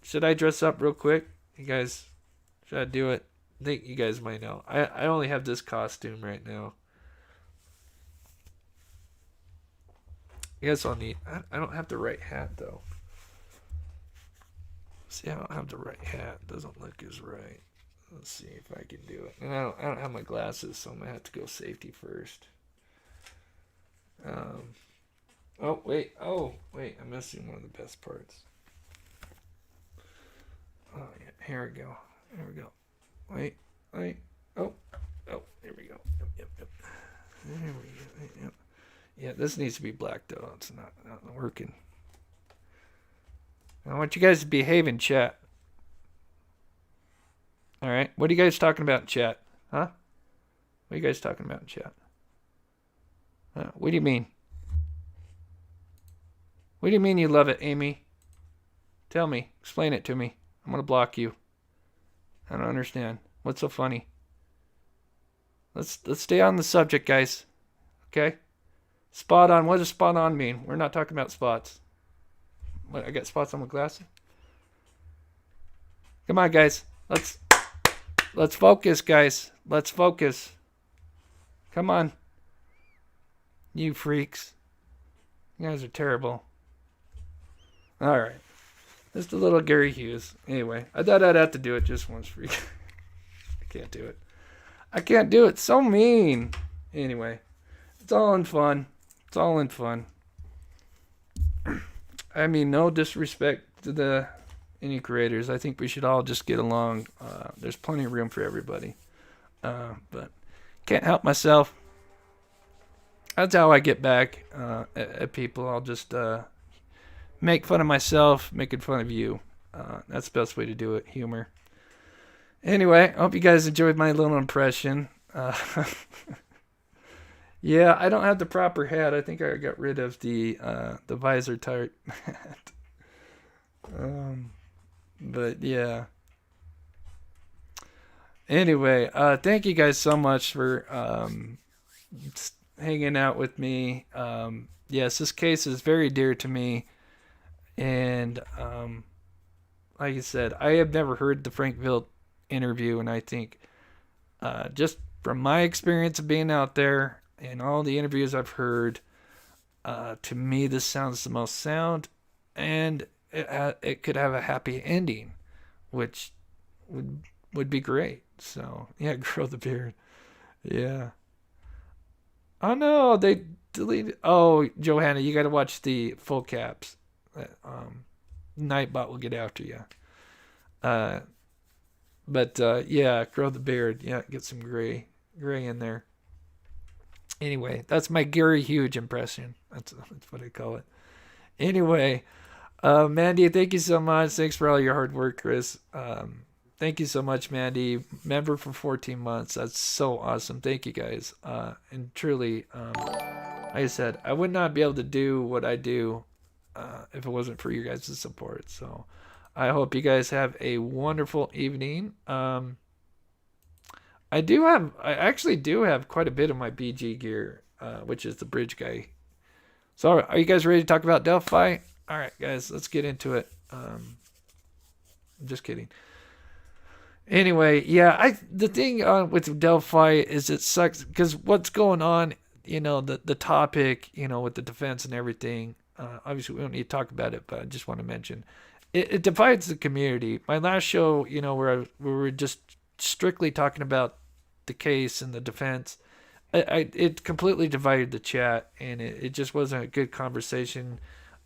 Speaker 1: should I dress up real quick? You guys, should I do it? I think you guys might know. I only have this costume right now. I guess I'll need. I don't have the right hat though. See, I don't have the right hat. It doesn't look as right. Let's see if I can do it. And I don't have my glasses, so I'm gonna have to go safety first. Oh wait, I'm missing one of the best parts. Oh yeah, here we go. Wait. Oh, here we go. Yep. There we go. Yep. Yeah, this needs to be black though. It's not working. I want you guys to behave in chat. All right, what are you guys talking about in chat? Huh? What are you guys talking about in chat? What do you mean? What do you mean you love it, Amy? Tell me. Explain it to me. I'm gonna block you. I don't understand. What's so funny? Let's stay on the subject, guys. Okay? Spot on. What does spot on mean? We're not talking about spots. What? I got spots on my glasses. Come on, guys. Let's focus, guys. Let's focus. Come on. You freaks. You guys are terrible. All right. Just a little Gary Hughes. Anyway, I thought I'd have to do it just once for you. I can't do it. So mean. Anyway, it's all in fun. I mean, no disrespect to any creators. I think we should all just get along. There's plenty of room for everybody. But can't help myself. That's how I get back at people. I'll just make fun of myself, making fun of you. That's the best way to do it. Humor. Anyway, I hope you guys enjoyed my little impression. Yeah, I don't have the proper hat. I think I got rid of the visor type hat. But yeah. Anyway, thank you guys so much for hanging out with me. Yes, this case is very dear to me, and like I said, I have never heard the Frankville interview, and I think just from my experience of being out there and all the interviews I've heard, to me this sounds the most sound, and it could have a happy ending, which would be great. So yeah, grow the beard. Yeah. Oh no, they deleted. Oh, Johanna, you got to watch the full caps. Nightbot will get after you. But yeah, grow the beard. Yeah, get some gray in there. Anyway, that's my Gary Huge impression. That's what I call it. Anyway, Mandy, thank you so much. Thanks for all your hard work, Chris. Thank you so much, Mandy. Member for 14 months. That's so awesome. Thank you, guys. And truly, like I said, I would not be able to do what I do if it wasn't for you guys' support. So I hope you guys have a wonderful evening. I actually do have quite a bit of my BG gear, which is the bridge guy. So are you guys ready to talk about Delphi? All right, guys, let's get into it. I'm just kidding. Anyway, yeah, the thing with Delphi is it sucks because what's going on, the topic, with the defense and everything. Obviously, we don't need to talk about it, but I just want to mention it divides the community. My last show, where we were just strictly talking about the case and the defense, it completely divided the chat, and it just wasn't a good conversation.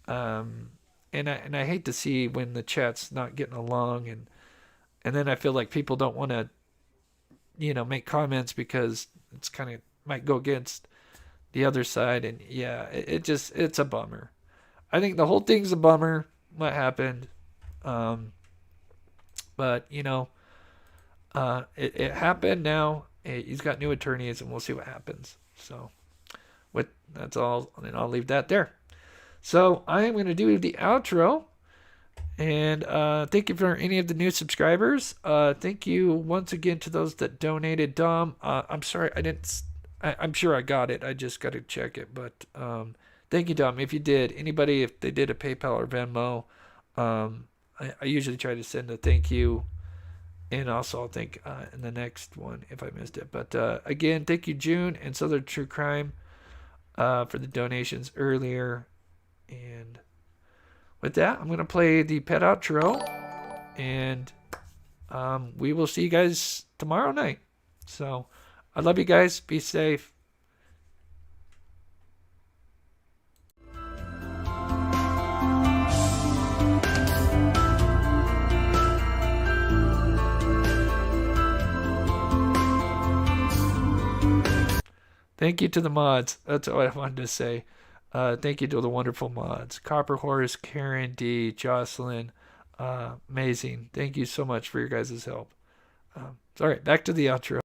Speaker 1: And I hate to see when the chat's not getting along, and then I feel like people don't want to, make comments because it's kind of might go against the other side. And yeah, it's a bummer. I think the whole thing's a bummer, what happened. But, it happened now. He's got new attorneys, and we'll see what happens. So that's all, and I'll leave that there. So I am going to do the outro. And thank you for any of the new subscribers. Thank you once again to those that donated. Dom, I'm sorry I'm sure I got it. I just got to check it. But thank you, Dom. If you did, anybody, if they did a PayPal or Venmo, I usually try to send a thank you. And also I'll thank in the next one if I missed it. But again, thank you, June and Southern True Crime, for the donations earlier. And with that, I'm going to play the pet outro, and we will see you guys tomorrow night. So I love you guys. Be safe. Thank you to the mods. That's all I wanted to say. Thank you to the wonderful mods. Copper Horse, Karen D, Jocelyn. Amazing. Thank you so much for your guys' help. All right, back to the outro.